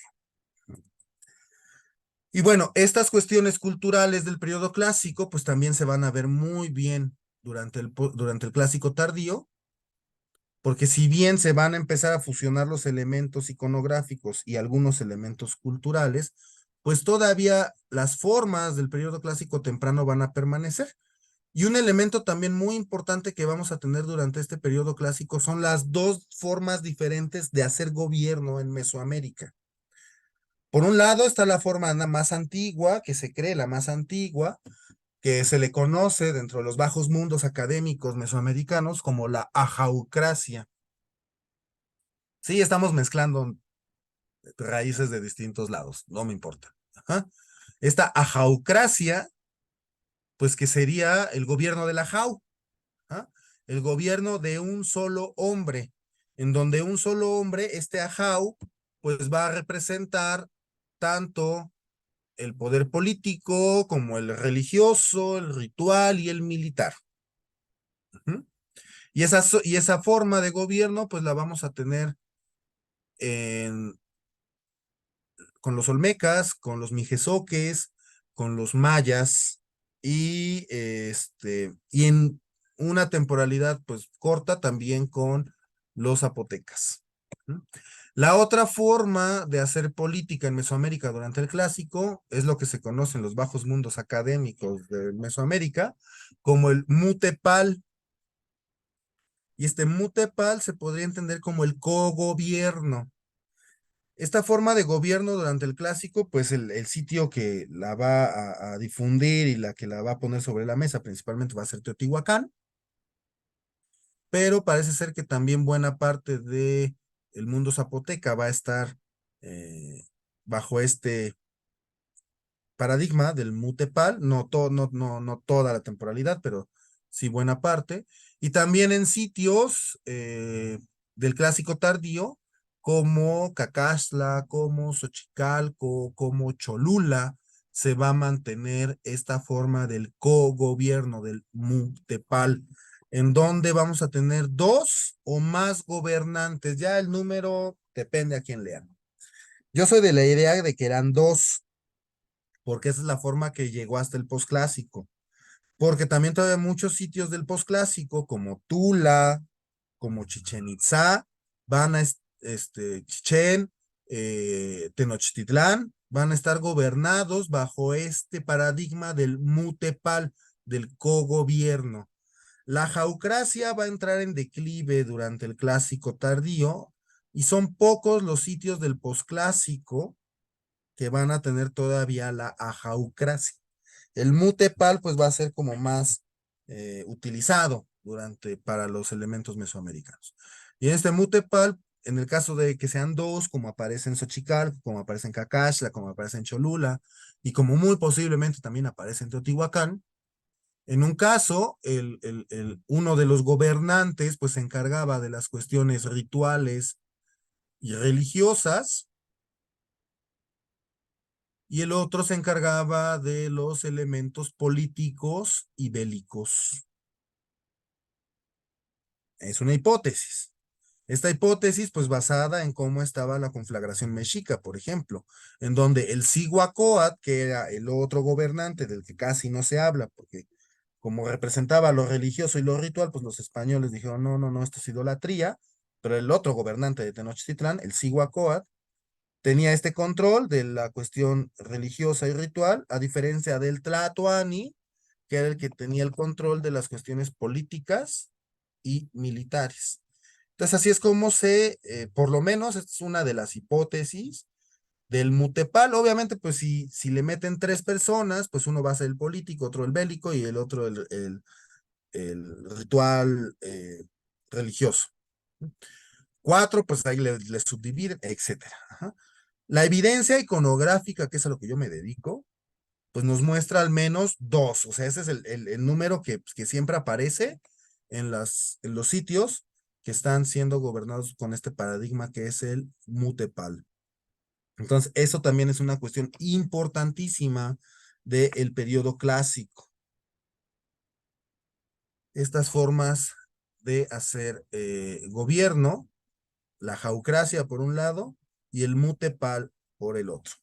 Y bueno, estas cuestiones culturales del periodo clásico, pues también se van a ver muy bien durante el clásico tardío, porque si bien se van a empezar a fusionar los elementos iconográficos y algunos elementos culturales, pues todavía las formas del periodo clásico temprano van a permanecer. Y un elemento también muy importante que vamos a tener durante este periodo clásico son las dos formas diferentes de hacer gobierno en Mesoamérica. Por un lado está la forma más antigua, que se cree la más antigua, que se le conoce dentro de los bajos mundos académicos mesoamericanos como la ajaucracia. Sí, estamos mezclando raíces de distintos lados, no me importa. Ajá. Esta ajaucracia, pues que sería el gobierno de la Ajau, ¿ah? El gobierno de un solo hombre, en donde un solo hombre, este Ajau, pues va a representar tanto el poder político como el religioso, el ritual y el militar. ¿Uh-huh? Y esa forma de gobierno, pues la vamos a tener con los olmecas, con los mijezoques, con los mayas y en una temporalidad pues corta también con los zapotecas. La otra forma de hacer política en Mesoamérica durante el clásico es lo que se conoce en los bajos mundos académicos de Mesoamérica como el mutepal. Y este mutepal se podría entender como el cogobierno. Esta forma de gobierno durante el clásico, pues el sitio que la va a difundir y la que la va a poner sobre la mesa principalmente va a ser Teotihuacán, pero parece ser que también buena parte de el mundo zapoteca va a estar bajo este paradigma del mutepal, no toda la temporalidad, pero sí buena parte, y también en sitios del clásico tardío, como Cacaxtla, como Xochicalco, como Cholula, se va a mantener esta forma del cogobierno, del mutepal, en donde vamos a tener dos o más gobernantes, ya el número depende a quién lean. Yo soy de la idea de que eran dos, porque esa es la forma que llegó hasta el posclásico. Porque también todavía muchos sitios del posclásico, como Tula, como Chichén Itzá, van a, Chichén, Tenochtitlán, van a estar gobernados bajo este paradigma del mutepal, del cogobierno. La jaucracia va a entrar en declive durante el clásico tardío y son pocos los sitios del posclásico que van a tener todavía la ajaucracia. El mutepal pues va a ser como más utilizado para los elementos mesoamericanos. Y en este mutepal, en el caso de que sean dos, como aparece en Xochicalco, como aparece en Cacaxtla, como aparece en Cholula, y como muy posiblemente también aparece en Teotihuacán, en un caso, uno de los gobernantes pues se encargaba de las cuestiones rituales y religiosas, y el otro se encargaba de los elementos políticos y bélicos. Es una hipótesis. Esta hipótesis, pues basada en cómo estaba la conflagración mexica, por ejemplo, en donde el Cihuacóatl, que era el otro gobernante del que casi no se habla, porque como representaba lo religioso y lo ritual, pues los españoles dijeron, no, no, no, esto es idolatría, pero el otro gobernante de Tenochtitlán, el Cihuacóatl, tenía este control de la cuestión religiosa y ritual, a diferencia del Tlatoani, que era el que tenía el control de las cuestiones políticas y militares. Entonces, así es como por lo menos, esta es una de las hipótesis del mutepal. Obviamente, pues si le meten 3 personas, pues uno va a ser el político, otro el bélico y el otro el ritual religioso. 4, pues ahí le subdividen, etcétera. Ajá. La evidencia iconográfica, que es a lo que yo me dedico, pues nos muestra al menos 2. O sea, ese es el número que siempre aparece en los sitios que están siendo gobernados con este paradigma que es el mutepal. Entonces, eso también es una cuestión importantísima del periodo clásico. Estas formas de hacer gobierno, la jaucracia por un lado y el mutepal por el otro.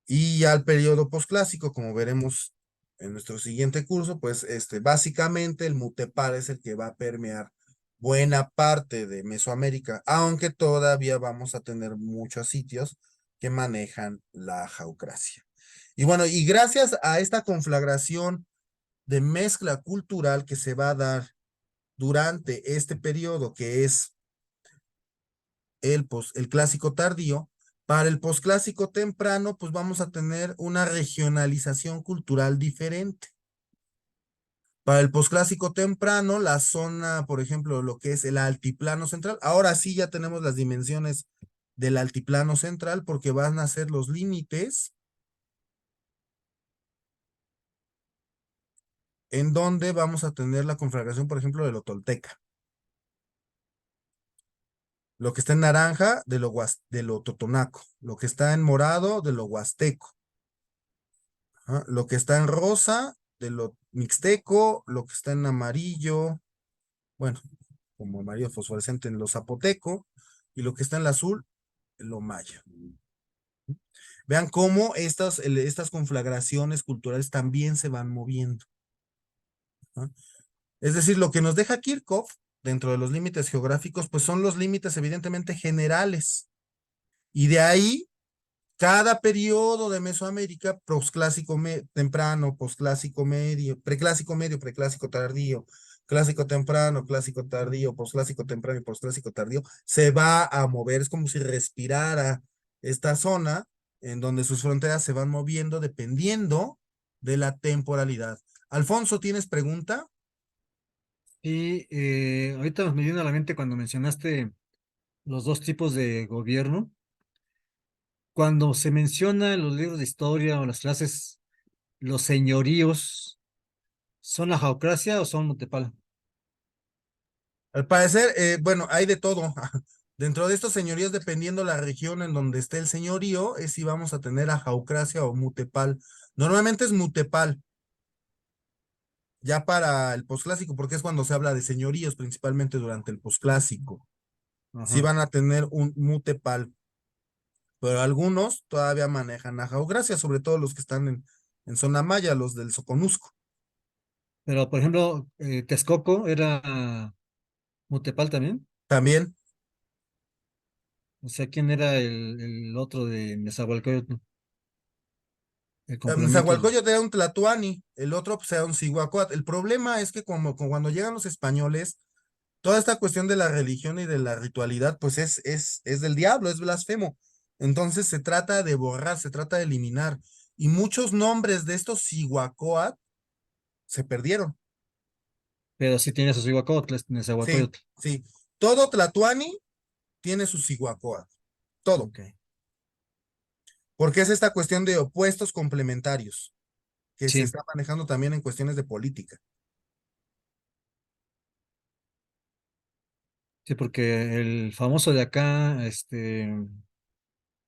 Y ya el periodo posclásico, como veremos en nuestro siguiente curso, pues básicamente el mutepal es el que va a permear buena parte de Mesoamérica, aunque todavía vamos a tener muchos sitios que manejan la jaucracia. Y bueno, y gracias a esta conflagración de mezcla cultural que se va a dar durante este periodo, que es el clásico tardío, para el posclásico temprano, pues vamos a tener una regionalización cultural diferente. Para el posclásico temprano, la zona, por ejemplo, lo que es el altiplano central, ahora sí ya tenemos las dimensiones del altiplano central porque van a ser los límites en donde vamos a tener la conflagración, por ejemplo, de lo tolteca. Lo que está en naranja, de lo totonaco. Lo que está en morado, de lo huasteco. Ajá. Lo que está en rosa, de lo mixteco. Lo que está en amarillo, bueno, como amarillo fosforescente, en lo zapoteco. Y lo que está en el azul, en lo maya. Vean cómo estas conflagraciones culturales también se van moviendo. ¿Ah? Es decir, lo que nos deja Kirchhoff dentro de los límites geográficos, pues son los límites evidentemente generales. Y de ahí, cada periodo de Mesoamérica, posclásico temprano, posclásico medio, preclásico tardío, clásico temprano, clásico tardío, posclásico temprano y posclásico tardío, se va a mover. Es como si respirara esta zona en donde sus fronteras se van moviendo dependiendo de la temporalidad. Alfonso, ¿tienes pregunta? Y ahorita me vino a la mente cuando mencionaste los dos tipos de gobierno. Cuando se menciona en los libros de historia o las clases, los señoríos, ¿son la jaucracia o son mutepal? Al parecer, bueno, hay de todo. Dentro de estos señoríos, dependiendo la región en donde esté el señorío, es si vamos a tener ajaucracia o mutepal. Normalmente es mutepal, ya para el posclásico, porque es cuando se habla de señoríos, principalmente durante el posclásico. Sí Ajá. van a tener un mutepal, pero algunos todavía manejan ajaucracia, sobre todo los que están en zona maya, los del Soconusco. Pero, por ejemplo, Texcoco era mutepal también. También, O sea, ¿quién era el otro de Nezahualcóyotl? El complemento. Nezahualcóyotl era un tlatoani, el otro pues era un cihuacóatl. El problema es que como cuando llegan los españoles, toda esta cuestión de la religión y de la ritualidad, pues es del diablo, es blasfemo. Entonces se trata de borrar, se trata de eliminar. Y muchos nombres de estos Cihuacóatl se perdieron. Pero sí tiene sus Iguacotles, Sí, Nezahualcóyotl. sí. Todo Tlatoani tiene su Cihuacóatl. Todo. Ok. Porque es esta cuestión de opuestos complementarios que se Sí, está manejando también en cuestiones de política. sí, porque el famoso de acá,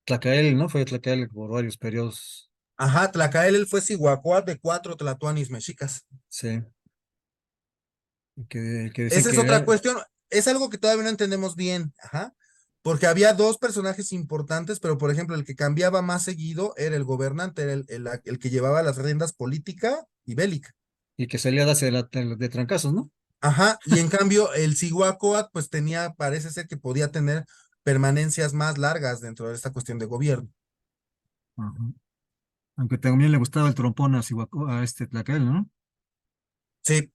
Tlacael, ¿no? Fue Tlacael por varios periodos. Ajá, Tlacael fue Cihuacóatl de 4 Tlatoanis mexicas. Sí. Que decían Esa es que otra era, cuestión. Es algo que todavía no entendemos bien. Ajá. Porque había dos personajes importantes, pero por ejemplo, el que cambiaba más seguido era el gobernante, era el que llevaba las riendas política y bélica. y que salía de trancazos, ¿no? Ajá, y en cambio el Cihuacóatl pues tenía, parece ser que podía tener permanencias más largas dentro de esta cuestión de gobierno. Ajá. Aunque también le gustaba el trompón a este Tlacael, ¿no? Sí,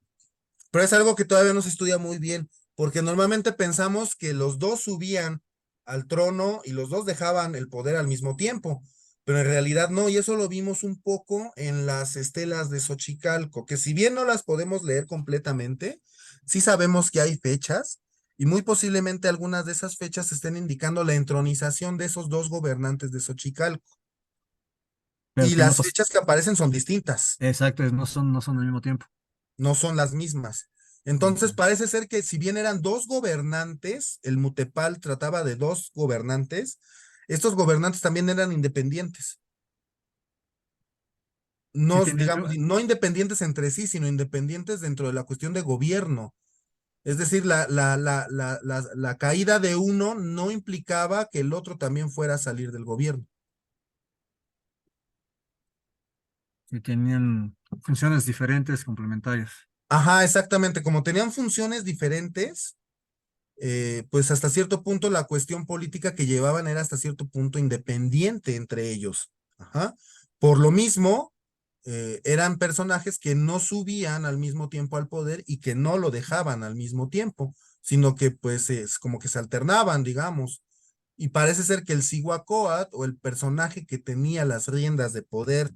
pero es algo que todavía no se estudia muy bien, porque normalmente pensamos que los dos subían al trono y los dos dejaban el poder al mismo tiempo, pero en realidad no, y eso lo vimos un poco en las estelas de Xochicalco, que si bien no las podemos leer completamente, sí sabemos que hay fechas, y muy posiblemente algunas de esas fechas estén indicando la entronización de esos dos gobernantes de Xochicalco, Pero y que no, las fechas que aparecen son distintas. exacto, no son al mismo tiempo. No son las mismas. Entonces Ok. parece ser que si bien eran dos gobernantes, el Mutepal trataba de dos gobernantes, estos gobernantes también eran independientes. Sí, No, tiene, digamos, no independientes entre sí, sino independientes dentro de la cuestión de gobierno. Es decir, la caída de uno no implicaba que el otro también fuera a salir del gobierno. sí, tenían funciones diferentes, complementarias. Ajá, exactamente. Como tenían funciones diferentes, pues hasta cierto punto la cuestión política que llevaban era hasta cierto punto independiente entre ellos. Ajá. Por lo mismo, eran personajes que no subían al mismo tiempo al poder y que no lo dejaban al mismo tiempo, sino que pues es como que se alternaban, digamos. Y parece ser que el Cihuacóatl o el personaje que tenía las riendas de poder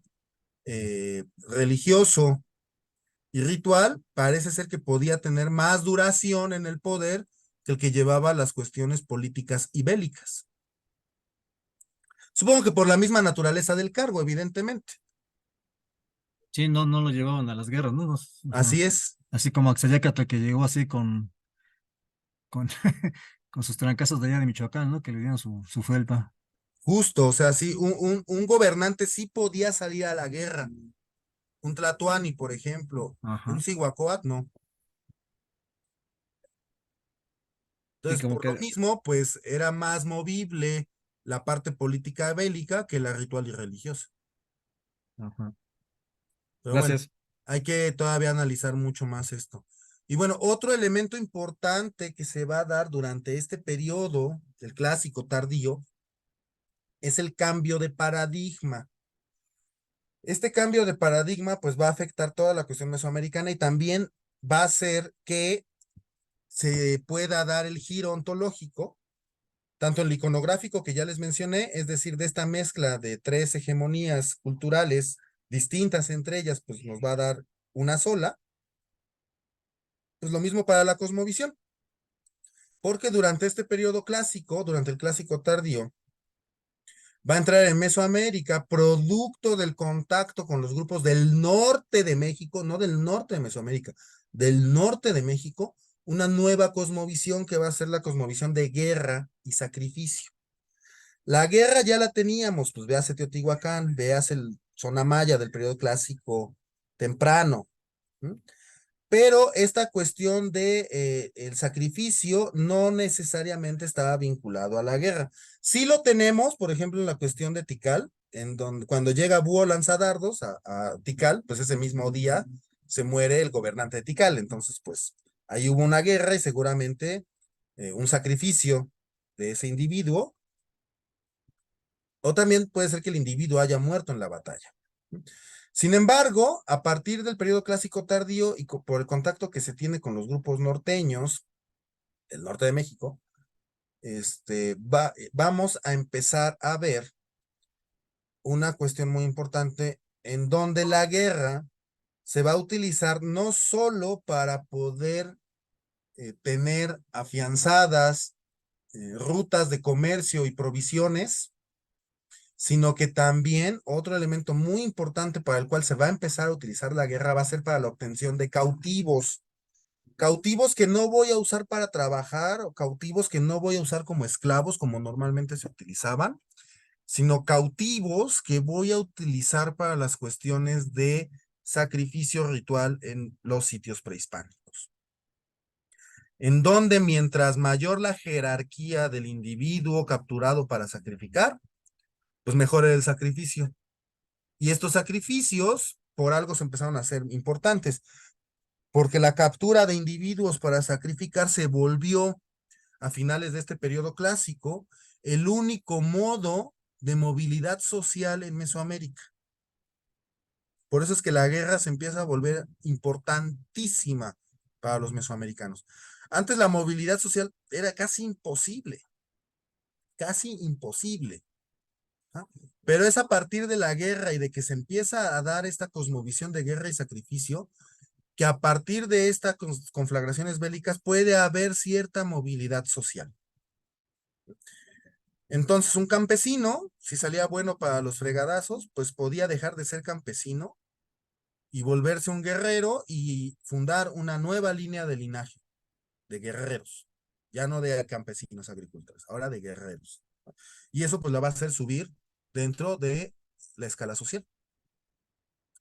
religioso y ritual, parece ser que podía tener más duración en el poder que el que llevaba las cuestiones políticas y bélicas. Supongo que por la misma naturaleza del cargo, evidentemente. Sí, no lo llevaban a las guerras, ¿no? Ajá. Así es. Así como Axayácatl que llegó así con, con sus trancazos de allá de Michoacán, ¿no? Que le dieron su felpa. Justo, o sea, sí, un gobernante sí podía salir a la guerra. Un Tlatoani, por ejemplo. Un Ajá. Cihuacóatl, no. Sí, Entonces, como por lo que, mismo, pues era más movible la parte política bélica que la ritual y religiosa. ajá. Pero bueno, Gracias. hay que todavía analizar mucho más esto. Y bueno, otro elemento importante que se va a dar durante este periodo del clásico tardío es el cambio de paradigma. Este cambio de paradigma pues va a afectar toda la cuestión mesoamericana y también va a hacer que se pueda dar el giro ontológico, tanto en el iconográfico que ya les mencioné, es decir, de esta mezcla de tres hegemonías culturales distintas entre ellas, pues nos va a dar una sola. Pues lo mismo para la cosmovisión, porque durante este periodo clásico, durante el clásico tardío, va a entrar en Mesoamérica, producto del contacto con los grupos del norte de México, no del norte de Mesoamérica, del norte de México, una nueva cosmovisión que va a ser la cosmovisión de guerra y sacrificio. La guerra ya la teníamos, pues veas Teotihuacán, veas el zona maya del periodo clásico temprano. ¿Mm? Pero esta cuestión de el sacrificio no necesariamente estaba vinculado a la guerra. Sí lo tenemos, por ejemplo, en la cuestión de Tikal, en donde cuando llega Búho Lanzadardos a Tikal, pues ese mismo día se muere el gobernante de Tikal. Entonces, pues ahí hubo una guerra y seguramente un sacrificio de ese individuo, o también puede ser que el individuo haya muerto en la batalla. Sin embargo, a partir del periodo clásico tardío y por el contacto que se tiene con los grupos norteños del norte de México, vamos a empezar a ver una cuestión muy importante en donde la guerra se va a utilizar no solo para poder tener afianzadas rutas de comercio y provisiones, sino que también otro elemento muy importante para el cual se va a empezar a utilizar la guerra va a ser para la obtención de cautivos. Cautivos que no voy a usar para trabajar o cautivos que no voy a usar como esclavos como normalmente se utilizaban, sino cautivos que voy a utilizar para las cuestiones de sacrificio ritual en los sitios prehispánicos, en donde mientras mayor la jerarquía del individuo capturado para sacrificar, pues mejor era el sacrificio. Y estos sacrificios por algo se empezaron a hacer importantes, porque la captura de individuos para sacrificar se volvió a finales de este periodo clásico el único modo de movilidad social en Mesoamérica. Por eso es que la guerra se empieza a volver importantísima para los mesoamericanos. Antes la movilidad social era casi imposible, casi imposible. ¿Ah? Pero es a partir de la guerra y de que se empieza a dar esta cosmovisión de guerra y sacrificio, que a partir de estas conflagraciones bélicas puede haber cierta movilidad social. Entonces, un campesino, si salía bueno para los fregadazos, pues podía dejar de ser campesino y volverse un guerrero y fundar una nueva línea de linaje de guerreros, ya no de campesinos agricultores, ahora de guerreros. Y eso pues la va a hacer subir dentro de la escala social.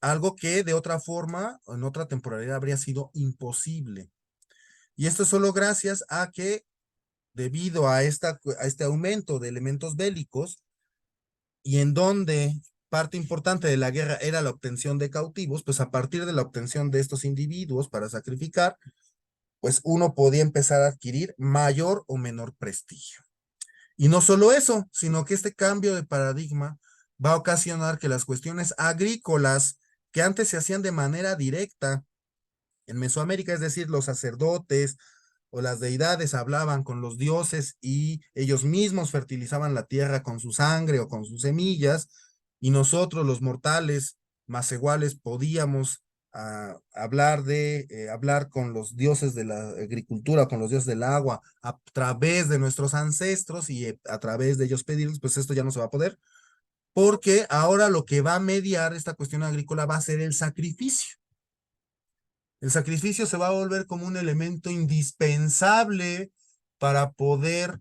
Algo que de otra forma, en otra temporalidad, habría sido imposible. Y esto es solo gracias a que, debido a este aumento de elementos bélicos, y en donde parte importante de la guerra era la obtención de cautivos, pues a partir de la obtención de estos individuos para sacrificar, pues uno podía empezar a adquirir mayor o menor prestigio. Y no solo eso, sino que este cambio de paradigma va a ocasionar que las cuestiones agrícolas que antes se hacían de manera directa en Mesoamérica, es decir, los sacerdotes o las deidades hablaban con los dioses y ellos mismos fertilizaban la tierra con su sangre o con sus semillas, y nosotros los mortales más iguales podíamos hablar con los dioses de la agricultura, con los dioses del agua, a través de nuestros ancestros y a través de ellos pedirles, pues esto ya no se va a poder, porque ahora lo que va a mediar esta cuestión agrícola va a ser el sacrificio. El sacrificio se va a volver como un elemento indispensable para poder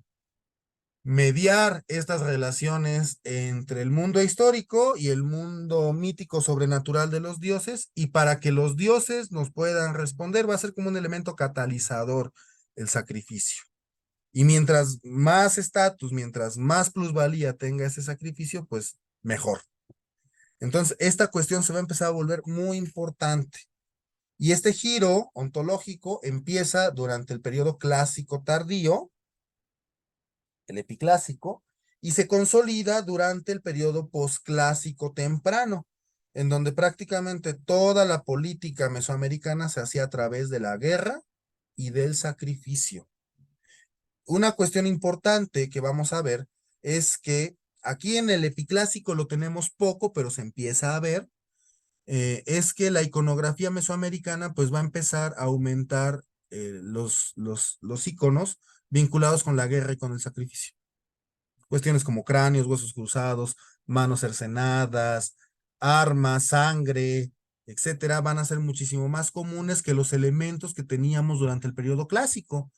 mediar estas relaciones entre el mundo histórico y el mundo mítico sobrenatural de los dioses, y para que los dioses nos puedan responder va a ser como un elemento catalizador el sacrificio. Y mientras más estatus, mientras más plusvalía tenga ese sacrificio, pues mejor. Entonces, esta cuestión se va a empezar a volver muy importante. Y este giro ontológico empieza durante el periodo clásico tardío, el epiclásico, y se consolida durante el periodo posclásico temprano, en donde prácticamente toda la política mesoamericana se hacía a través de la guerra y del sacrificio. Una cuestión importante que vamos a ver es que aquí en el epiclásico lo tenemos poco, pero se empieza a ver, es que la iconografía mesoamericana pues va a empezar a aumentar los iconos vinculados con la guerra y con el sacrificio. Cuestiones como cráneos, huesos cruzados, manos cercenadas, armas, sangre, etcétera, van a ser muchísimo más comunes que los elementos que teníamos durante el periodo clásico.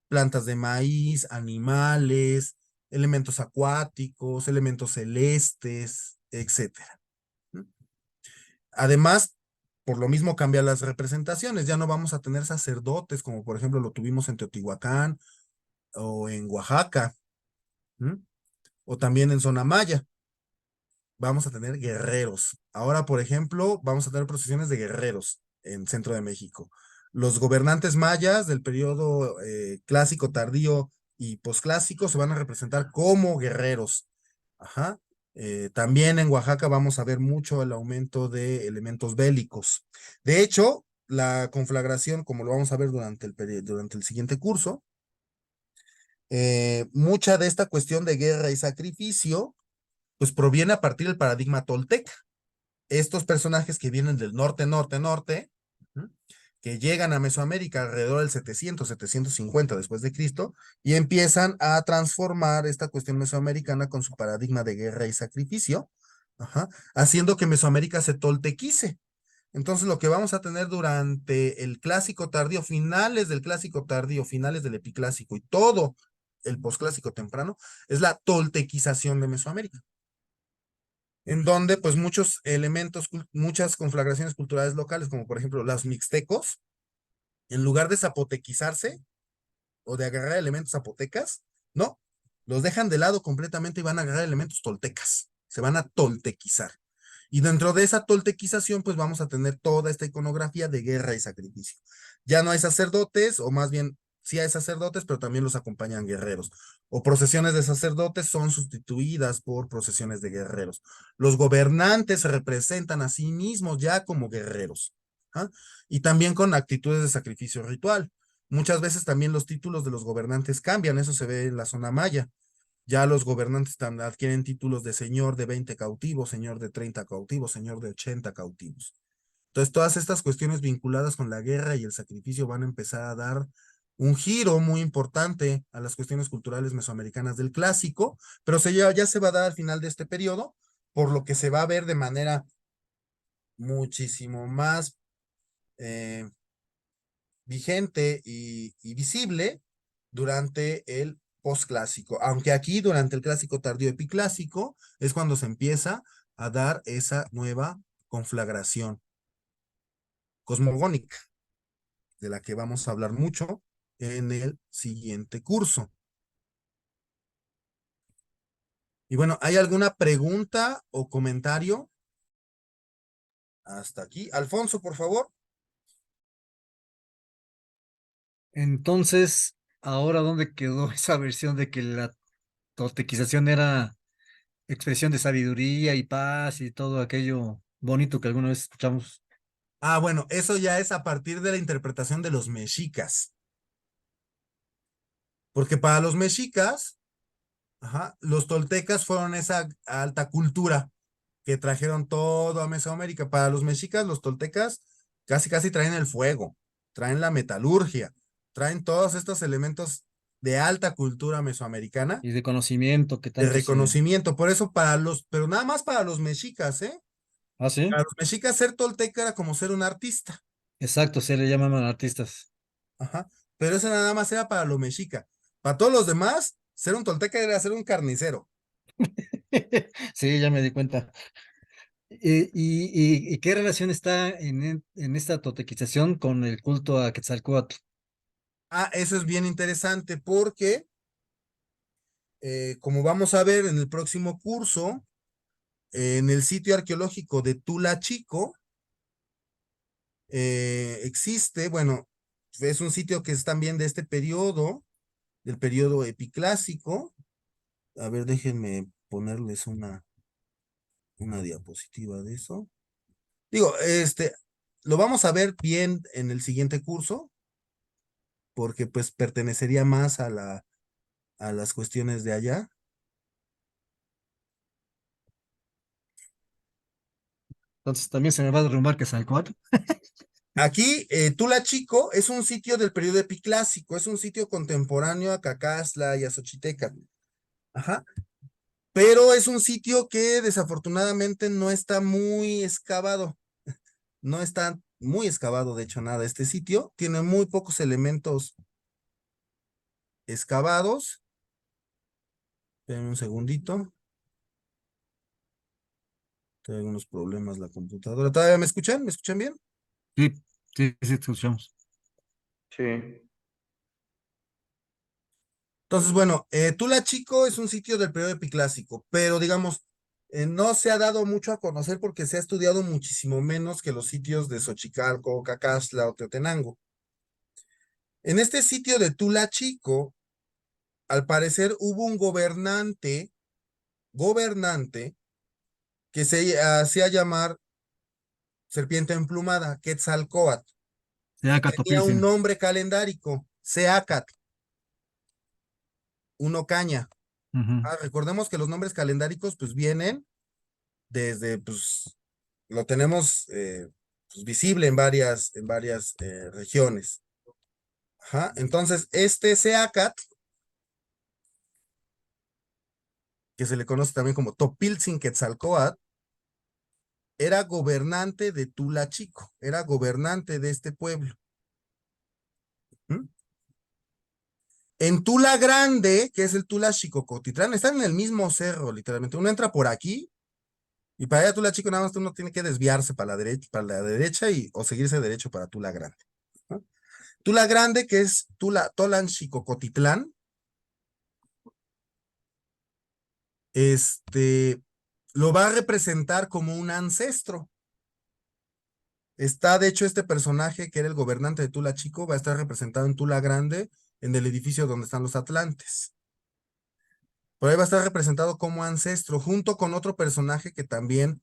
Plantas de maíz, animales, elementos acuáticos, elementos celestes, etcétera. Además, por lo mismo cambian las representaciones. Ya no vamos a tener sacerdotes como por ejemplo lo tuvimos en Teotihuacán o en Oaxaca, o también en zona maya. Vamos a tener guerreros. Ahora, por ejemplo, vamos a tener procesiones de guerreros en Centro de México. Los gobernantes mayas del periodo clásico, tardío y posclásico se van a representar como guerreros. Ajá. También en Oaxaca vamos a ver mucho el aumento de elementos bélicos. De hecho, la conflagración, como lo vamos a ver durante el siguiente curso, mucha de esta cuestión de guerra y sacrificio, pues proviene a partir del paradigma tolteca. Estos personajes que vienen del norte, norte, norte, ¿sí?, que llegan a Mesoamérica alrededor del 700, 750 después de Cristo, y empiezan a transformar esta cuestión mesoamericana con su paradigma de guerra y sacrificio, ajá, haciendo que Mesoamérica se toltequice. Entonces, lo que vamos a tener durante el clásico tardío, finales del clásico tardío, finales del epiclásico y todo el posclásico temprano, es la toltequización de Mesoamérica, en donde pues muchos elementos, muchas conflagraciones culturales locales, como por ejemplo los mixtecos, en lugar de zapotequizarse o de agarrar elementos zapotecas, no, los dejan de lado completamente y van a agarrar elementos toltecas, se van a toltequizar. Y dentro de esa toltequización, pues vamos a tener toda esta iconografía de guerra y sacrificio. Ya no hay sacerdotes, o más bien, sí hay sacerdotes, pero también los acompañan guerreros. O procesiones de sacerdotes son sustituidas por procesiones de guerreros. Los gobernantes se representan a sí mismos ya como guerreros, ¿ah? Y también con actitudes de sacrificio ritual. Muchas veces también los títulos de los gobernantes cambian, eso se ve en la zona maya. Ya los gobernantes adquieren títulos de señor de 20 cautivos, señor de 30 cautivos, señor de 80 cautivos. Entonces, todas estas cuestiones vinculadas con la guerra y el sacrificio van a empezar a dar un giro muy importante a las cuestiones culturales mesoamericanas del clásico, pero ya se va a dar al final de este periodo, por lo que se va a ver de manera muchísimo más vigente y visible durante el posclásico, aunque aquí durante el clásico tardío epiclásico es cuando se empieza a dar esa nueva conflagración cosmogónica, de la que vamos a hablar mucho en el siguiente curso. Y bueno, ¿hay alguna pregunta o comentario? Hasta aquí. Alfonso, por favor. Entonces, ahora, ¿dónde quedó esa versión de que la toltequización era expresión de sabiduría y paz y todo aquello bonito que alguna vez escuchamos? Ah, bueno, eso ya es a partir de la interpretación de los mexicas. Porque para los mexicas, ajá, los toltecas fueron esa alta cultura que trajeron todo a Mesoamérica. Para los mexicas, los toltecas casi casi traen el fuego, traen la metalurgia, traen todos estos elementos de alta cultura mesoamericana, Y de conocimiento que de tanto se... reconocimiento. Por eso pero nada más para los mexicas, ¿eh? Ah, sí, Para los mexicas ser tolteca era como ser un artista, exacto, se le llaman artistas. ajá. Pero eso nada más era para los mexicas. Para todos los demás, ser un tolteca era ser un carnicero. Sí, ya me di cuenta. ¿Y qué relación está en esta totequización con el culto a Quetzalcóatl? Ah, eso es bien interesante porque, como vamos a ver en el próximo curso, en el sitio arqueológico de Tula Chico, existe, bueno, es un sitio que es también de este periodo, del periodo epiclásico. A ver, déjenme ponerles una diapositiva de eso. Digo, lo vamos a ver bien en el siguiente curso, porque pues pertenecería más a las cuestiones de allá. Entonces también se me va a derrumbar Quetzalcóatl. Aquí, Tula Chico es un sitio del periodo epiclásico, es un sitio contemporáneo a Cacazla y a Xochitecatl. Ajá. Pero es un sitio que desafortunadamente no está muy excavado. No está muy excavado, de hecho, nada. Este sitio tiene muy pocos elementos excavados. Esperen un segundito. Tengo algunos problemas la computadora. ¿Todavía me escuchan? ¿Me escuchan bien? Sí, sí, sí, escuchamos. Sí. Entonces, bueno, Tula Chico es un sitio del periodo epiclásico, pero digamos, no se ha dado mucho a conocer porque se ha estudiado muchísimo menos que los sitios de Xochicalco, Cacazla o Teotenango. En este sitio de Tula Chico, al parecer hubo un gobernante que se hacía llamar serpiente emplumada, Quetzalcóatl. Sea Tenía un Catopilsin. nombre calendárico, Seacat. uno caña. Ujú. Recordemos que los nombres calendáricos pues vienen desde, pues, lo tenemos pues, visible en varias regiones. Ajá. Entonces, este Seacat, que se le conoce también como Topiltzin Quetzalcóatl, era gobernante de Tula Chico, era gobernante de este pueblo. ¿Mm? En Tula Grande, que es el Tula Xicocotitlán, están en el mismo cerro, literalmente. Uno entra por aquí y para allá Tula Chico nada más uno tiene que desviarse para la derecha y, o seguirse derecho para Tula Grande. ¿No? Tula Grande, que es Tolan Xicocotitlán, lo va a representar como un ancestro. Está, de hecho, este personaje que era el gobernante de Tula Chico, va a estar representado en Tula Grande, en el edificio donde están los Atlantes. Por ahí va a estar representado como ancestro, junto con otro personaje que también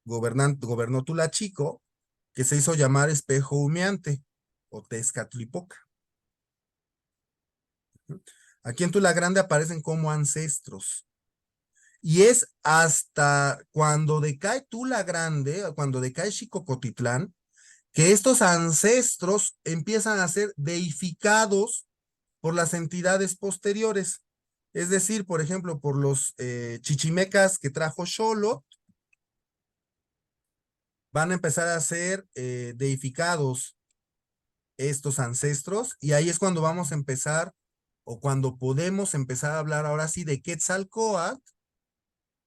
gobernó Tula Chico, que se hizo llamar Espejo Humeante, o Tezcatlipoca. Aquí en Tula Grande aparecen como ancestros. Y es hasta cuando decae Tula Grande, cuando decae Xicocotitlán, que estos ancestros empiezan a ser deificados por las entidades posteriores. Es decir, por ejemplo, por los chichimecas que trajo Xolotl, van a empezar a ser deificados estos ancestros, y ahí es cuando vamos a empezar, o cuando podemos empezar a hablar ahora sí de Quetzalcóatl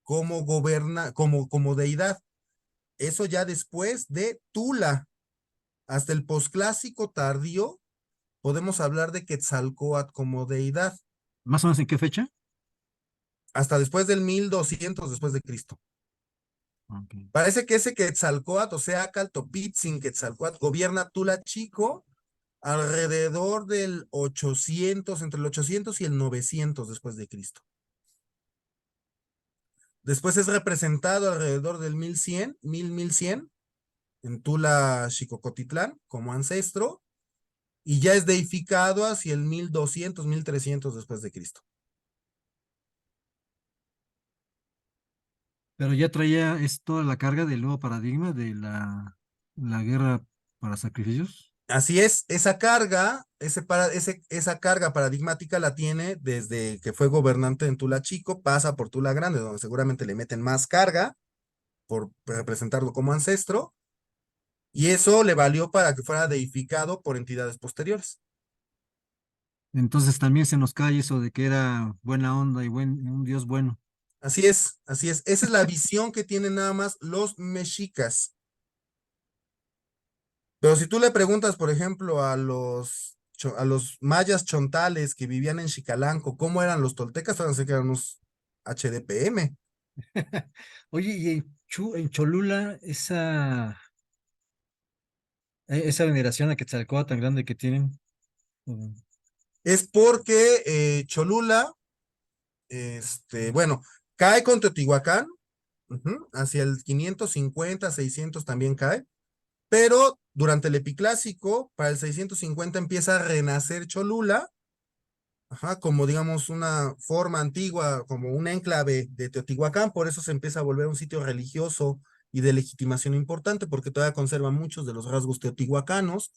como deidad. Eso ya después de Tula, hasta el posclásico tardío, podemos hablar de Quetzalcóatl como deidad, ¿Más o menos en qué fecha? hasta después del 1200 después de Cristo. Ok. Parece que ese Quetzalcóatl, o sea, Caltopitzin Quetzalcóatl, gobierna Tula Chico alrededor del 800, entre el 800 y el 900 después de Cristo. Después es representado alrededor del 1100 en Tula Xicocotitlán como ancestro, y ya es deificado hacia el 1200, 1300 después de Cristo. Pero ya traía esto la carga del nuevo paradigma de la guerra para sacrificios. Así es, esa carga, esa carga paradigmática la tiene desde que fue gobernante en Tula Chico, pasa por Tula Grande, donde seguramente le meten más carga por representarlo como ancestro, y eso le valió para que fuera deificado por entidades posteriores. Entonces también se nos cae eso de que era buena onda y un Dios bueno. Así es, así es. Esa es la visión que tienen nada más los mexicas. Pero si tú le preguntas, por ejemplo, a los mayas chontales que vivían en Xicalanco, ¿cómo eran los toltecas? Van a decir que eran unos HDPM. Oye, y en Cholula, esa veneración a Quetzalcóatl tan grande que tienen. mm, Es porque Cholula, bueno, cae con Teotihuacán, hacia el 550, 600 también cae, pero durante el Epiclásico, para el 650 empieza a renacer Cholula, como digamos una forma antigua, como un enclave de Teotihuacán, por eso se empieza a volver un sitio religioso y de legitimación importante, porque todavía conserva muchos de los rasgos teotihuacanos,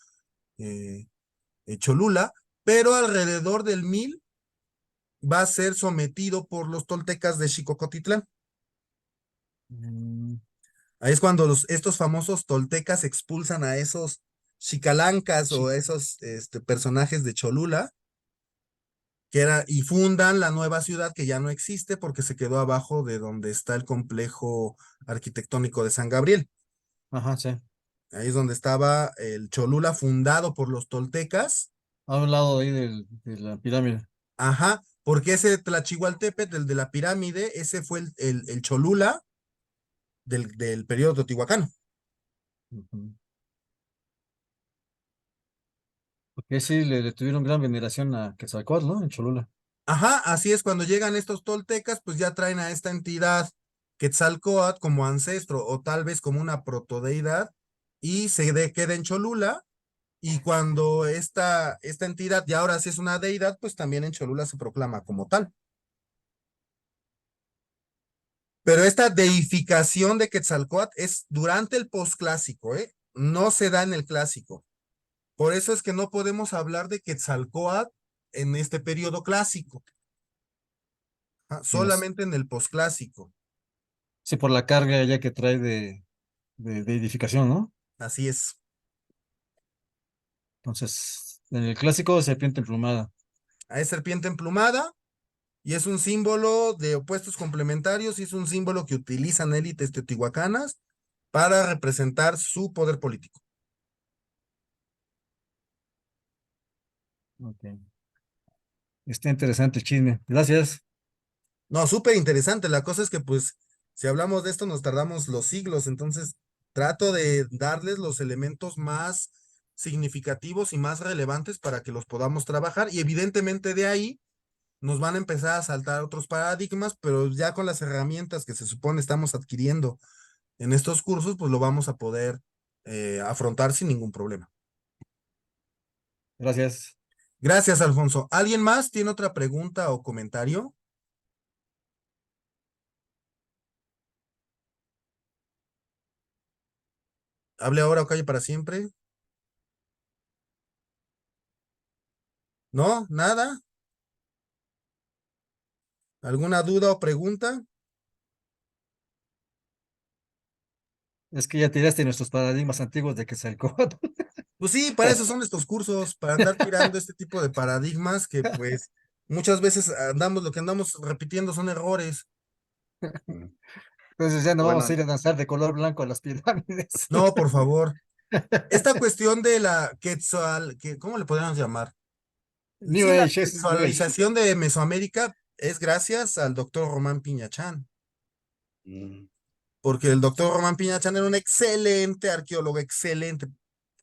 eh, Cholula, pero alrededor del 1000 va a ser sometido por los toltecas de Xicocotitlán. mm, Ahí es cuando estos famosos toltecas expulsan a esos xicalancas o sí. esos personajes de Cholula, y fundan la nueva ciudad que ya no existe porque se quedó abajo de donde está el complejo arquitectónico de San Gabriel. Ajá, sí. Ahí es donde estaba el Cholula fundado por los toltecas. A un lado ahí de la pirámide. Ajá, porque ese Tlachihualtepetl, el de la pirámide, ese fue el Cholula del periodo teotihuacano. Ujú. Porque sí, le tuvieron gran veneración a Quetzalcóatl, ¿no? En Cholula. Ajá, así es, cuando llegan estos toltecas, pues ya traen a esta entidad Quetzalcóatl como ancestro o tal vez como una protodeidad y queda en Cholula, Y cuando esta entidad ya ahora sí es una deidad, pues también en Cholula se proclama como tal. Pero esta deificación de Quetzalcóatl es durante el posclásico, ¿eh? No se da en el clásico. Por eso es que no podemos hablar de Quetzalcóatl en este periodo clásico, Dios. solamente en el posclásico. Sí, por la carga ya que trae de edificación, ¿no? Así es. Entonces, en el clásico, serpiente emplumada. Es serpiente emplumada y es un símbolo de opuestos complementarios y es un símbolo que utilizan élites teotihuacanas para representar su poder político. Ok. Está interesante el chisme. Gracias. No, súper interesante. La cosa es que, pues, si hablamos de esto, nos tardamos los siglos. Entonces, trato de darles los elementos más significativos y más relevantes para que los podamos trabajar. Y evidentemente de ahí nos van a empezar a saltar otros paradigmas, pero ya con las herramientas que se supone estamos adquiriendo en estos cursos, pues lo vamos a poder afrontar sin ningún problema. Gracias. Gracias, Alfonso. ¿Alguien más tiene otra pregunta o comentario? Hable ahora o calle para siempre. ¿No? ¿Nada? ¿Alguna duda o pregunta? Es que ya tiraste nuestros paradigmas antiguos de Quetzalcóatl. Pues sí, para eso son estos cursos, para andar tirando este tipo de paradigmas que pues muchas veces lo que andamos repitiendo son errores. Mm. Entonces ya no vamos a Bueno, ir a danzar de color blanco a las pirámides. No, por favor. Esta cuestión de la ¿cómo le podríamos llamar? New Sí, la Age, es New Age. quetzalización de Mesoamérica es gracias al doctor Román Piñachán, mm, porque el doctor Román Piñachán era un excelente arqueólogo, excelente,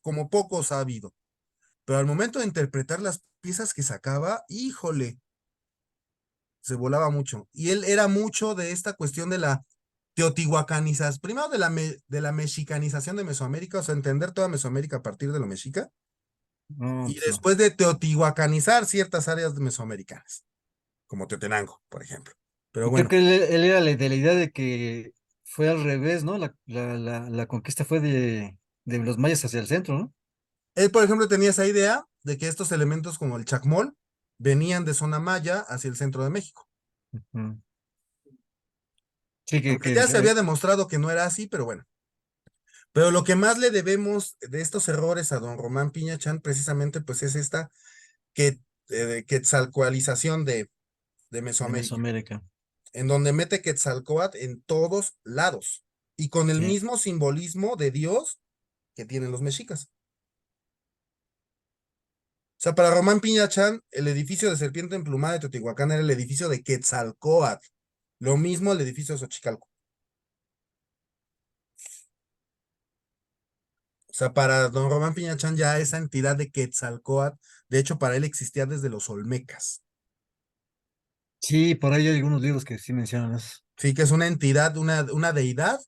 como pocos ha habido. Pero al momento de interpretar las piezas que sacaba, híjole, se volaba mucho. Y él era mucho de esta cuestión de la teotihuacanización, primero de la mexicanización de Mesoamérica, o sea, entender toda Mesoamérica a partir de lo mexica, No, y pues no. después de teotihuacanizar ciertas áreas mesoamericanas, como Teotenango, por ejemplo. Pero Y creo bueno, que él era de la idea de que fue al revés, ¿no? La conquista fue de los mayas hacia el centro, ¿no? él, por ejemplo, tenía esa idea de que estos elementos como el chacmol venían de zona maya hacia el centro de México. Ujú. Sí, Aunque ya se había demostrado que no era así, pero bueno. Pero lo que más le debemos de estos errores a don Román Piñachán, precisamente, pues es esta quetzalcoalización de de Mesoamérica, Mesoamérica. en donde mete Quetzalcóatl en todos lados y con el Sí. mismo simbolismo de Dios que tienen los mexicas. O sea, para Román Piñachán, el edificio de Serpiente Emplumada de Teotihuacán era el edificio de Quetzalcóatl. Lo mismo el edificio de Xochicalco. O sea, para don Román Piñachán ya esa entidad de Quetzalcóatl, de hecho, para él existía desde los Olmecas. Sí, por ahí hay algunos libros que sí mencionan eso. Sí, que es una entidad, una deidad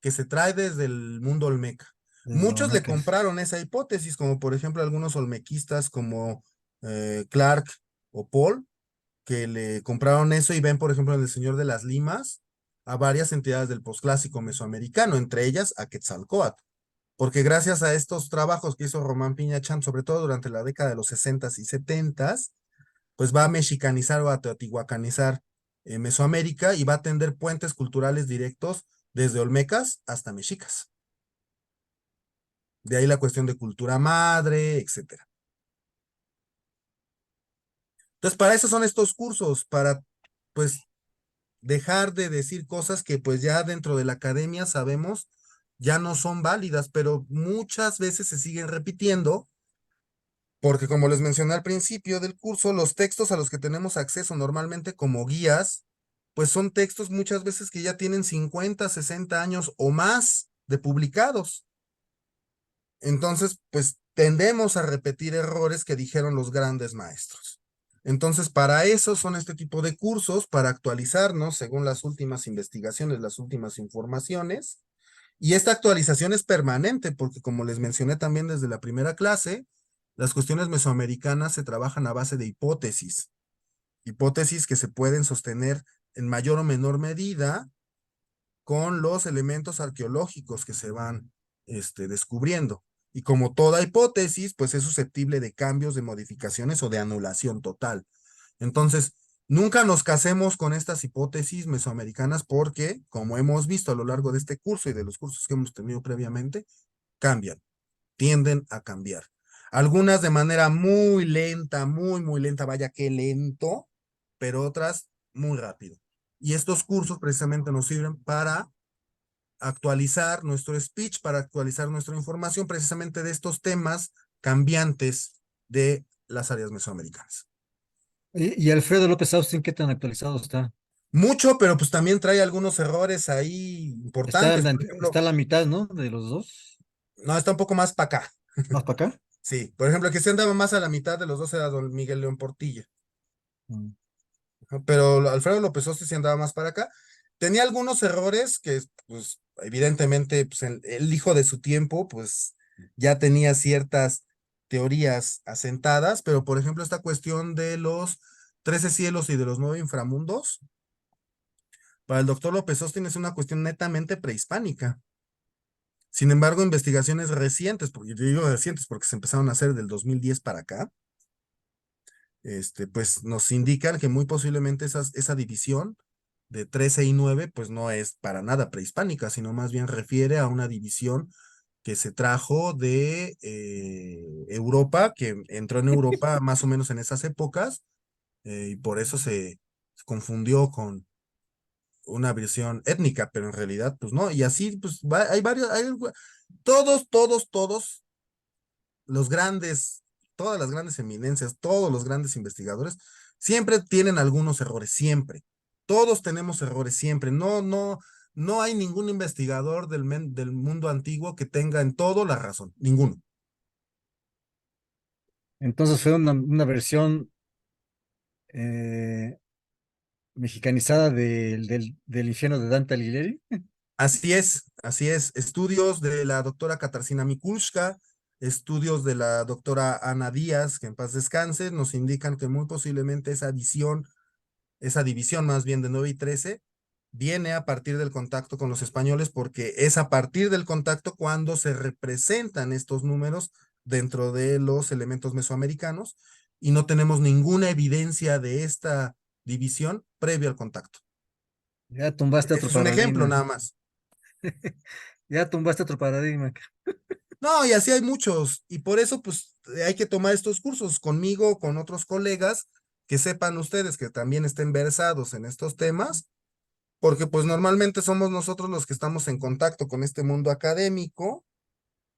que se trae desde el mundo olmeca. Desde los Muchos le Olmecas. compraron esa hipótesis, como por ejemplo algunos olmequistas como Clark o Paul, que le compraron eso y ven, por ejemplo, en El Señor de las Limas a varias entidades del posclásico mesoamericano, entre ellas a Quetzalcóatl. Porque gracias a estos trabajos que hizo Román Piñachán, sobre todo durante la década de los 60s y 70s, pues va a mexicanizar o a teotihuacanizar Mesoamérica y va a tender puentes culturales directos desde olmecas hasta mexicas. De ahí la cuestión de cultura madre, etcétera. Entonces, para eso son estos cursos, para pues dejar de decir cosas que pues ya dentro de la academia sabemos ya no son válidas, pero muchas veces se siguen repitiendo porque como les mencioné al principio del curso, los textos a los que tenemos acceso normalmente como guías, pues son textos muchas veces que ya tienen 50, 60 años o más de publicados. Entonces, pues tendemos a repetir errores que dijeron los grandes maestros. Entonces, para eso son este tipo de cursos, para actualizarnos según las últimas investigaciones, las últimas informaciones, Y esta actualización es permanente porque, como les mencioné también desde la primera clase, las cuestiones mesoamericanas se trabajan a base de hipótesis. Hipótesis que se pueden sostener en mayor o menor medida con los elementos arqueológicos que se van descubriendo. Y como toda hipótesis, pues es susceptible de cambios, de modificaciones o de anulación total. Entonces, nunca nos casemos con estas hipótesis mesoamericanas porque, como hemos visto a lo largo de este curso y de los cursos que hemos tenido previamente, cambian, tienden a cambiar. Algunas de manera muy lenta, muy lenta, vaya que lento, pero otras muy rápido. Y estos cursos precisamente nos sirven para actualizar nuestro speech, para actualizar nuestra información precisamente de estos temas cambiantes de las áreas mesoamericanas. ¿Y Alfredo López Austin qué tan actualizado está? Mucho, pero pues también trae algunos errores ahí Está, importantes. Por está ejemplo, a la mitad, ¿no? De los dos. no, está un poco más para acá. ¿Más para acá? Sí, por ejemplo, que se andaba más a la mitad de los dos era don Miguel León Portilla. Mm. Pero Alfredo López Osti sí andaba más para acá. Tenía algunos errores que, pues, evidentemente, pues, el hijo de su tiempo, pues, ya tenía ciertas teorías asentadas, pero, por ejemplo, esta cuestión de los 13 cielos y de los 9 inframundos, para el doctor López Austin es una cuestión netamente prehispánica. Sin embargo, investigaciones recientes, porque yo digo recientes porque se empezaron a hacer del 2010 para acá, pues nos indican que muy posiblemente esa división de 13 y 9 pues no es para nada prehispánica, sino más bien refiere a una división que se trajo de Europa, que entró en Europa más o menos en esas épocas, y por eso se confundió con una visión étnica, pero en realidad, pues no, y así, pues hay varios, todos los grandes, todas las grandes eminencias, todos los grandes investigadores, siempre tienen algunos errores, siempre. Todos tenemos errores, siempre. No hay ningún investigador del mundo antiguo que tenga en todo la razón, ninguno. Entonces fue una versión eh, mexicanizada del infierno de Dante Alighieri. Así es, así es. Estudios de la doctora Katarzyna Mikulska, estudios de la doctora Ana Díaz, que en paz descanse, nos indican que muy posiblemente esa división más bien de 9 y 13, viene a partir del contacto con los españoles, porque es a partir del contacto cuando se representan estos números dentro de los elementos mesoamericanos y no tenemos ninguna evidencia de esta división previo al contacto. Ya tumbaste otro Ese es un ejemplo paradigma. nada más. Ya tumbaste otro paradigma. No, y así hay muchos, y por eso pues hay que tomar estos cursos conmigo, con otros colegas, que sepan ustedes que también estén versados en estos temas, porque pues normalmente somos nosotros los que estamos en contacto con este mundo académico,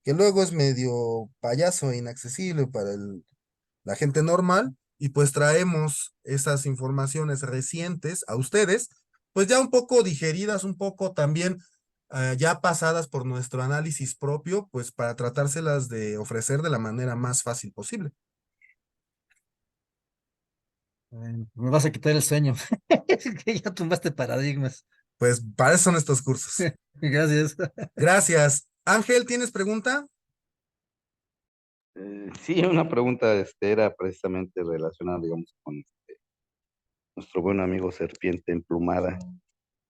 que luego es medio payaso e inaccesible para la gente normal, y pues traemos esas informaciones recientes a ustedes, pues ya un poco digeridas, un poco también ya pasadas por nuestro análisis propio, pues para tratárselas de ofrecer de la manera más fácil posible. Me vas a quitar el sueño. Que ya tumbaste paradigmas. Pues para eso son estos cursos. Gracias. Gracias. Ángel, ¿tienes pregunta? Sí, una pregunta era precisamente relacionada, digamos, con nuestro buen amigo Serpiente Emplumada.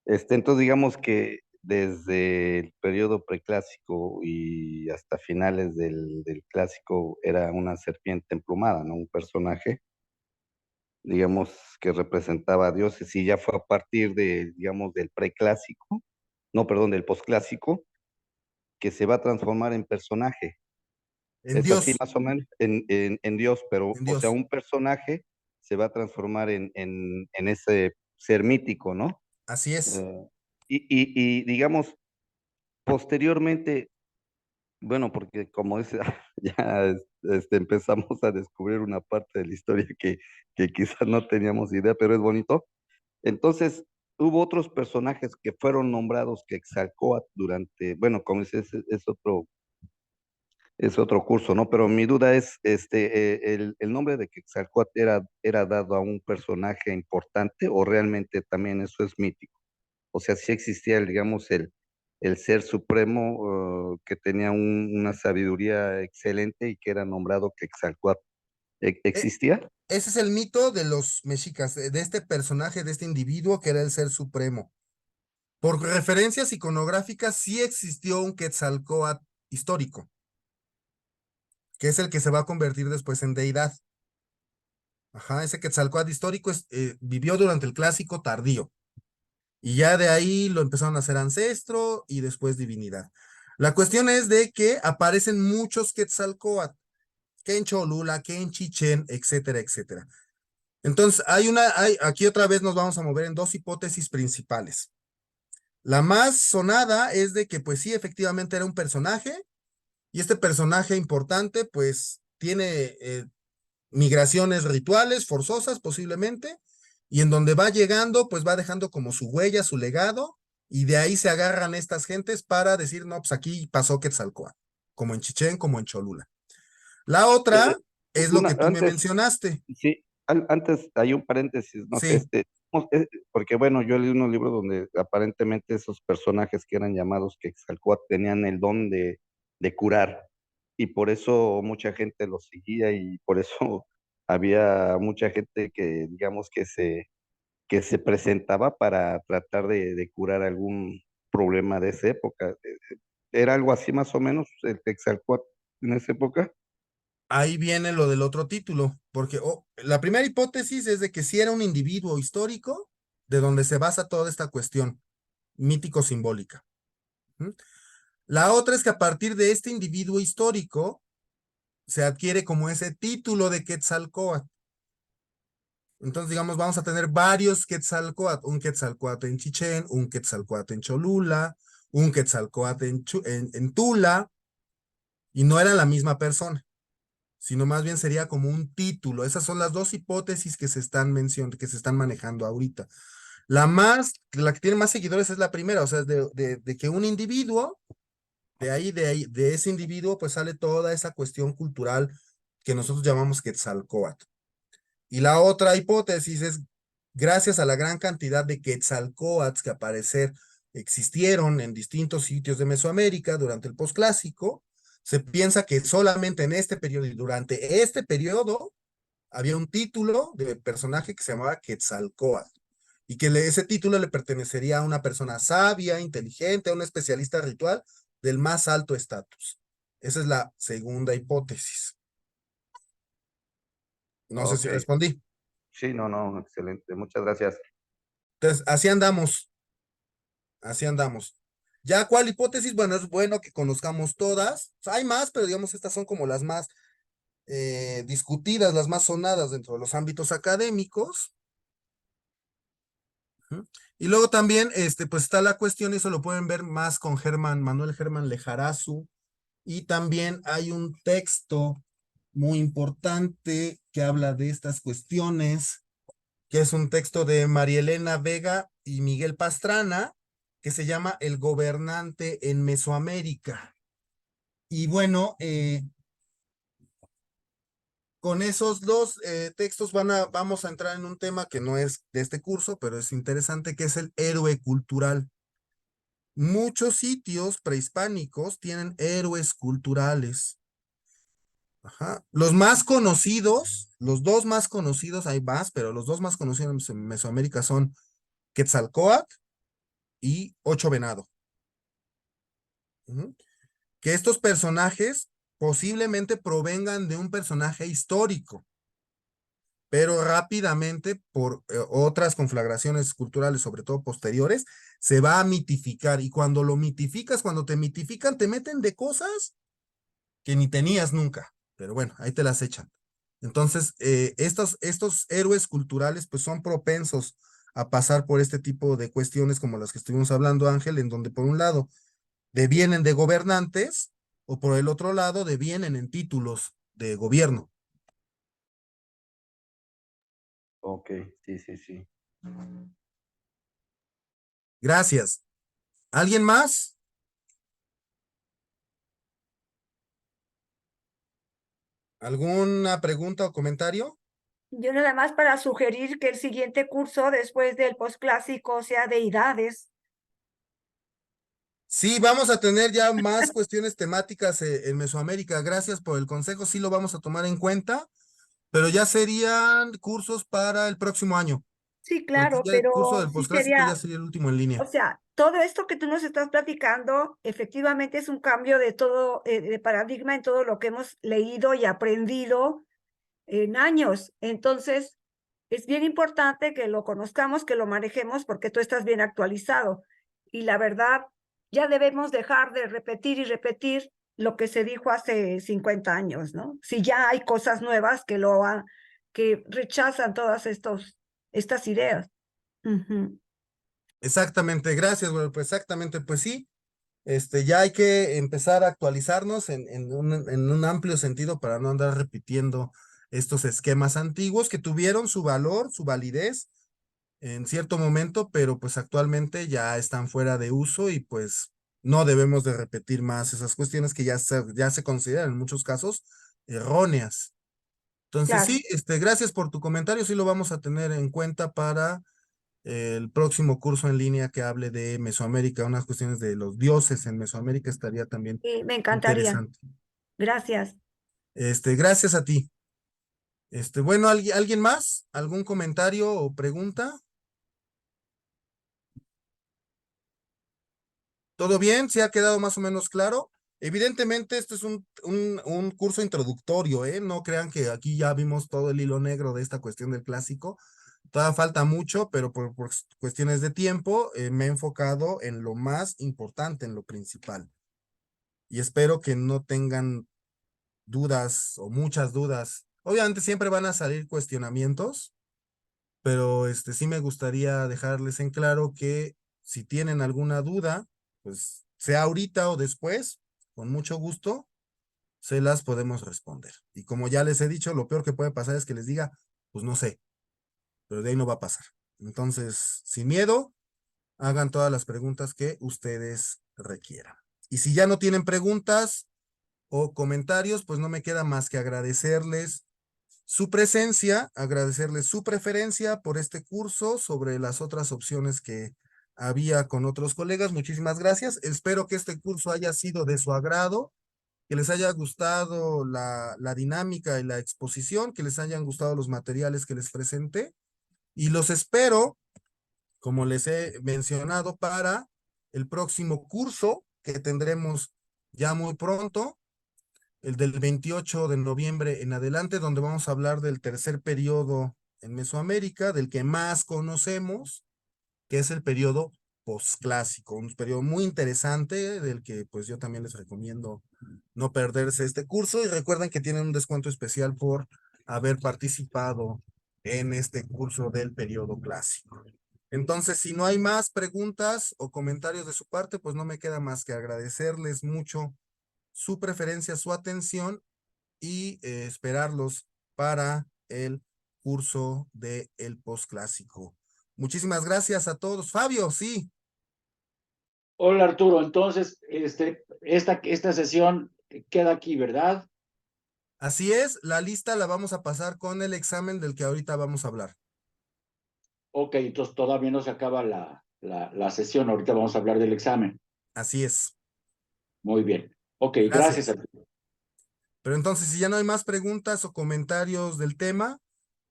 Entonces, digamos que desde el periodo preclásico y hasta finales del clásico era una serpiente emplumada, ¿no? Un personaje, digamos, que representaba a dioses y ya fue a partir de, digamos, del preclásico, no, perdón, del posclásico, que se va a transformar en personaje. En Es así Dios, más o menos en Dios, pero, en o sea, Dios. un personaje se va a transformar en ese ser mítico, ¿no? Así es. Eh, y digamos, posteriormente, bueno, porque como es, ya empezamos a descubrir una parte de la historia que quizás no teníamos idea, pero es bonito. Entonces, hubo otros personajes que fueron nombrados que Quetzalcóatl durante, bueno, como es otro curso, ¿no? Pero mi duda es, el nombre de Quetzalcóatl era dado a un personaje importante o realmente también eso es mítico. O sea, si existía, digamos, el ser supremo que tenía una sabiduría excelente y que era nombrado Quetzalcóatl. E- ¿Existía? Ese es el mito de los mexicas, de este personaje, de este individuo que era el ser supremo. Por referencias iconográficas, sí existió un Quetzalcóatl histórico, que es el que se va a convertir después en deidad. Ajá, ese Quetzalcóatl histórico vivió durante el clásico tardío. Y ya de ahí lo empezaron a hacer ancestro y después divinidad. La cuestión es de que aparecen muchos Quetzalcóatl, que en Cholula, que en Chichén, etcétera, etcétera. Entonces, aquí otra vez nos vamos a mover en dos hipótesis principales. La más sonada es de que, pues sí, efectivamente era un personaje, y este personaje importante, pues, tiene migraciones rituales, forzosas posiblemente, y en donde va llegando, pues va dejando como su huella, su legado, y de ahí se agarran estas gentes para decir, no, pues aquí pasó Quetzalcóatl, como en Chichén, como en Cholula. La Eh, otra es lo que tú me Antes, mencionaste. sí, antes hay un paréntesis, no sé, Sí, porque bueno, yo leí unos libros donde aparentemente esos personajes que eran llamados Quetzalcóatl tenían el don de curar, y por eso mucha gente los seguía, y por eso había mucha gente que, digamos, que se presentaba para tratar de curar algún problema de esa época. ¿Era algo así más o menos el Quetzalcóatl en esa época? ahí viene lo del otro título, porque la primera hipótesis es de que sí era un individuo histórico de donde se basa toda esta cuestión mítico-simbólica. ¿Mm? La otra es que a partir de este individuo histórico se adquiere como ese título de Quetzalcóatl. Entonces, digamos, vamos a tener varios Quetzalcóatl, un Quetzalcóatl en Chichén, un Quetzalcóatl en Cholula, un Quetzalcóatl en Tula, y no era la misma persona, sino más bien sería como un título. Esas son las dos hipótesis que se están mencionando, que se están manejando ahorita. La que tiene más seguidores es la primera, o sea, de que un individuo, de ese individuo, pues sale toda esa cuestión cultural que nosotros llamamos Quetzalcóatl. Y la otra hipótesis es, gracias a la gran cantidad de Quetzalcóatls que aparecer existieron en distintos sitios de Mesoamérica durante el posclásico, se piensa que solamente en este periodo y durante este periodo había un título de personaje que se llamaba Quetzalcóatl y que ese título le pertenecería a una persona sabia, inteligente, a un especialista ritual del más alto estatus. Esa es la segunda hipótesis. No sé Ok, si respondí. sí, no, no, excelente, muchas gracias. Entonces, así andamos, así andamos. Ya, ¿cuál hipótesis? Bueno, es bueno que conozcamos todas. O sea, hay más, pero digamos, estas son como las más discutidas, las más sonadas dentro de los ámbitos académicos. Ujú. Y luego también, pues está la cuestión, y eso lo pueden ver más con Manuel Germán Lejarazu, y también hay un texto muy importante que habla de estas cuestiones, que es un texto de María Elena Vega y Miguel Pastrana, que se llama El gobernante en Mesoamérica. Y bueno, con esos dos textos vamos a entrar en un tema que no es de este curso, pero es interesante, que es el héroe cultural. Muchos sitios prehispánicos tienen héroes culturales. Ajá. Los más conocidos, los dos más conocidos, hay más, pero los dos más conocidos en Mesoamérica son Quetzalcóatl y Ocho Venado. Ujú. Que estos personajes posiblemente provengan de un personaje histórico, pero rápidamente por otras conflagraciones culturales, sobre todo posteriores, se va a mitificar. Y cuando lo mitificas, cuando te mitifican, te meten de cosas que ni tenías nunca. Pero bueno, ahí te las echan. Entonces, estos héroes culturales pues son propensos a pasar por este tipo de cuestiones como las que estuvimos hablando, Ángel, en donde por un lado devienen de gobernantes o por el otro lado devienen en títulos de gobierno. Ok, sí, sí, sí. Gracias. ¿Alguien más? ¿Alguna pregunta o comentario? Yo nada más para sugerir que el siguiente curso después del posclásico sea deidades. Sí, vamos a tener ya más cuestiones temáticas en Mesoamérica. Gracias por el consejo, sí lo vamos a tomar en cuenta, pero ya serían cursos para el próximo año, Sí, porque claro, ya el curso pero del sí posclásico ya sería, sería el último en línea. o sea, todo esto que tú nos estás platicando, efectivamente es un cambio de todo, de paradigma en todo lo que hemos leído y aprendido en años. Entonces, es bien importante que lo conozcamos, que lo manejemos, porque tú estás bien actualizado. Y la verdad, ya debemos dejar de repetir y repetir lo que se dijo hace 50 años, ¿no? Si ya hay cosas nuevas que rechazan estas ideas. Ujú. Exactamente, gracias, güey, pues exactamente, pues sí, ya hay que empezar a actualizarnos en un amplio sentido para no andar repitiendo estos esquemas antiguos que tuvieron su valor, su validez en cierto momento, pero pues actualmente ya están fuera de uso y pues no debemos de repetir más esas cuestiones que ya se consideran en muchos casos erróneas. Entonces Claro. sí, gracias por tu comentario, sí lo vamos a tener en cuenta para el próximo curso en línea que hable de Mesoamérica, unas cuestiones de los dioses en Mesoamérica estaría también Me encantaría. interesante. Gracias. Gracias a ti. Bueno, ¿alguien más? ¿Algún comentario o pregunta? ¿Todo bien? ¿Se ha quedado más o menos claro? Evidentemente, este es un curso introductorio, ¿eh? No crean que aquí ya vimos todo el hilo negro de esta cuestión del clásico. Todavía falta mucho, pero por cuestiones de tiempo me he enfocado en lo más importante, en lo principal. Y espero que no tengan dudas o muchas dudas. Obviamente siempre van a salir cuestionamientos, pero sí me gustaría dejarles en claro que si tienen alguna duda, pues sea ahorita o después, con mucho gusto, se las podemos responder. Y como ya les he dicho, lo peor que puede pasar es que les diga, pues no sé, pero de ahí no va a pasar. Entonces, sin miedo, hagan todas las preguntas que ustedes requieran. Y si ya no tienen preguntas o comentarios, pues no me queda más que agradecerles su presencia, agradecerles su preferencia por este curso sobre las otras opciones que había con otros colegas. Muchísimas gracias. Espero que este curso haya sido de su agrado, que les haya gustado la dinámica y la exposición, que les hayan gustado los materiales que les presenté. Y los espero, como les he mencionado, para el próximo curso que tendremos ya muy pronto, el del 28 de noviembre en adelante, donde vamos a hablar del tercer periodo en Mesoamérica, del que más conocemos, que es el periodo posclásico, un periodo muy interesante del que pues yo también les recomiendo no perderse este curso y recuerden que tienen un descuento especial por haber participado en este curso del periodo clásico. Entonces, si no hay más preguntas o comentarios de su parte, pues no me queda más que agradecerles mucho su preferencia, su atención y esperarlos para el curso de el postclásico. Muchísimas gracias a todos. Fabio, sí. Hola Arturo, entonces esta sesión queda aquí, ¿verdad? Así es, la lista la vamos a pasar con el examen del que ahorita vamos a hablar. Ok, entonces todavía no se acaba la sesión, ahorita vamos a hablar del examen. Así es. Muy bien. Ok, gracias Gracias. Arturo. Pero entonces, si ya no hay más preguntas o comentarios del tema,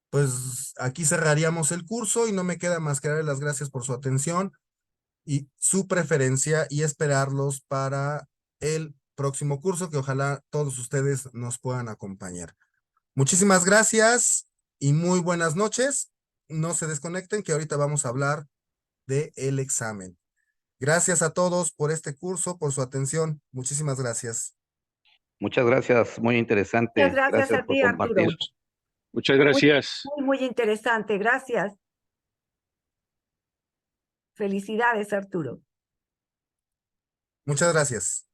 pues aquí cerraríamos el curso y no me queda más que darles las gracias por su atención y su preferencia y esperarlos para el próximo curso que ojalá todos ustedes nos puedan acompañar. Muchísimas gracias y muy buenas noches. No se desconecten que ahorita vamos a hablar de el examen. Gracias a todos por este curso, por su atención. Muchísimas gracias. Muchas gracias, muy Muchas interesante. gracias Gracias a por ti, compartir. Arturo. Muchas Muy, gracias. muy interesante. Gracias. Felicidades, Arturo. Muchas gracias.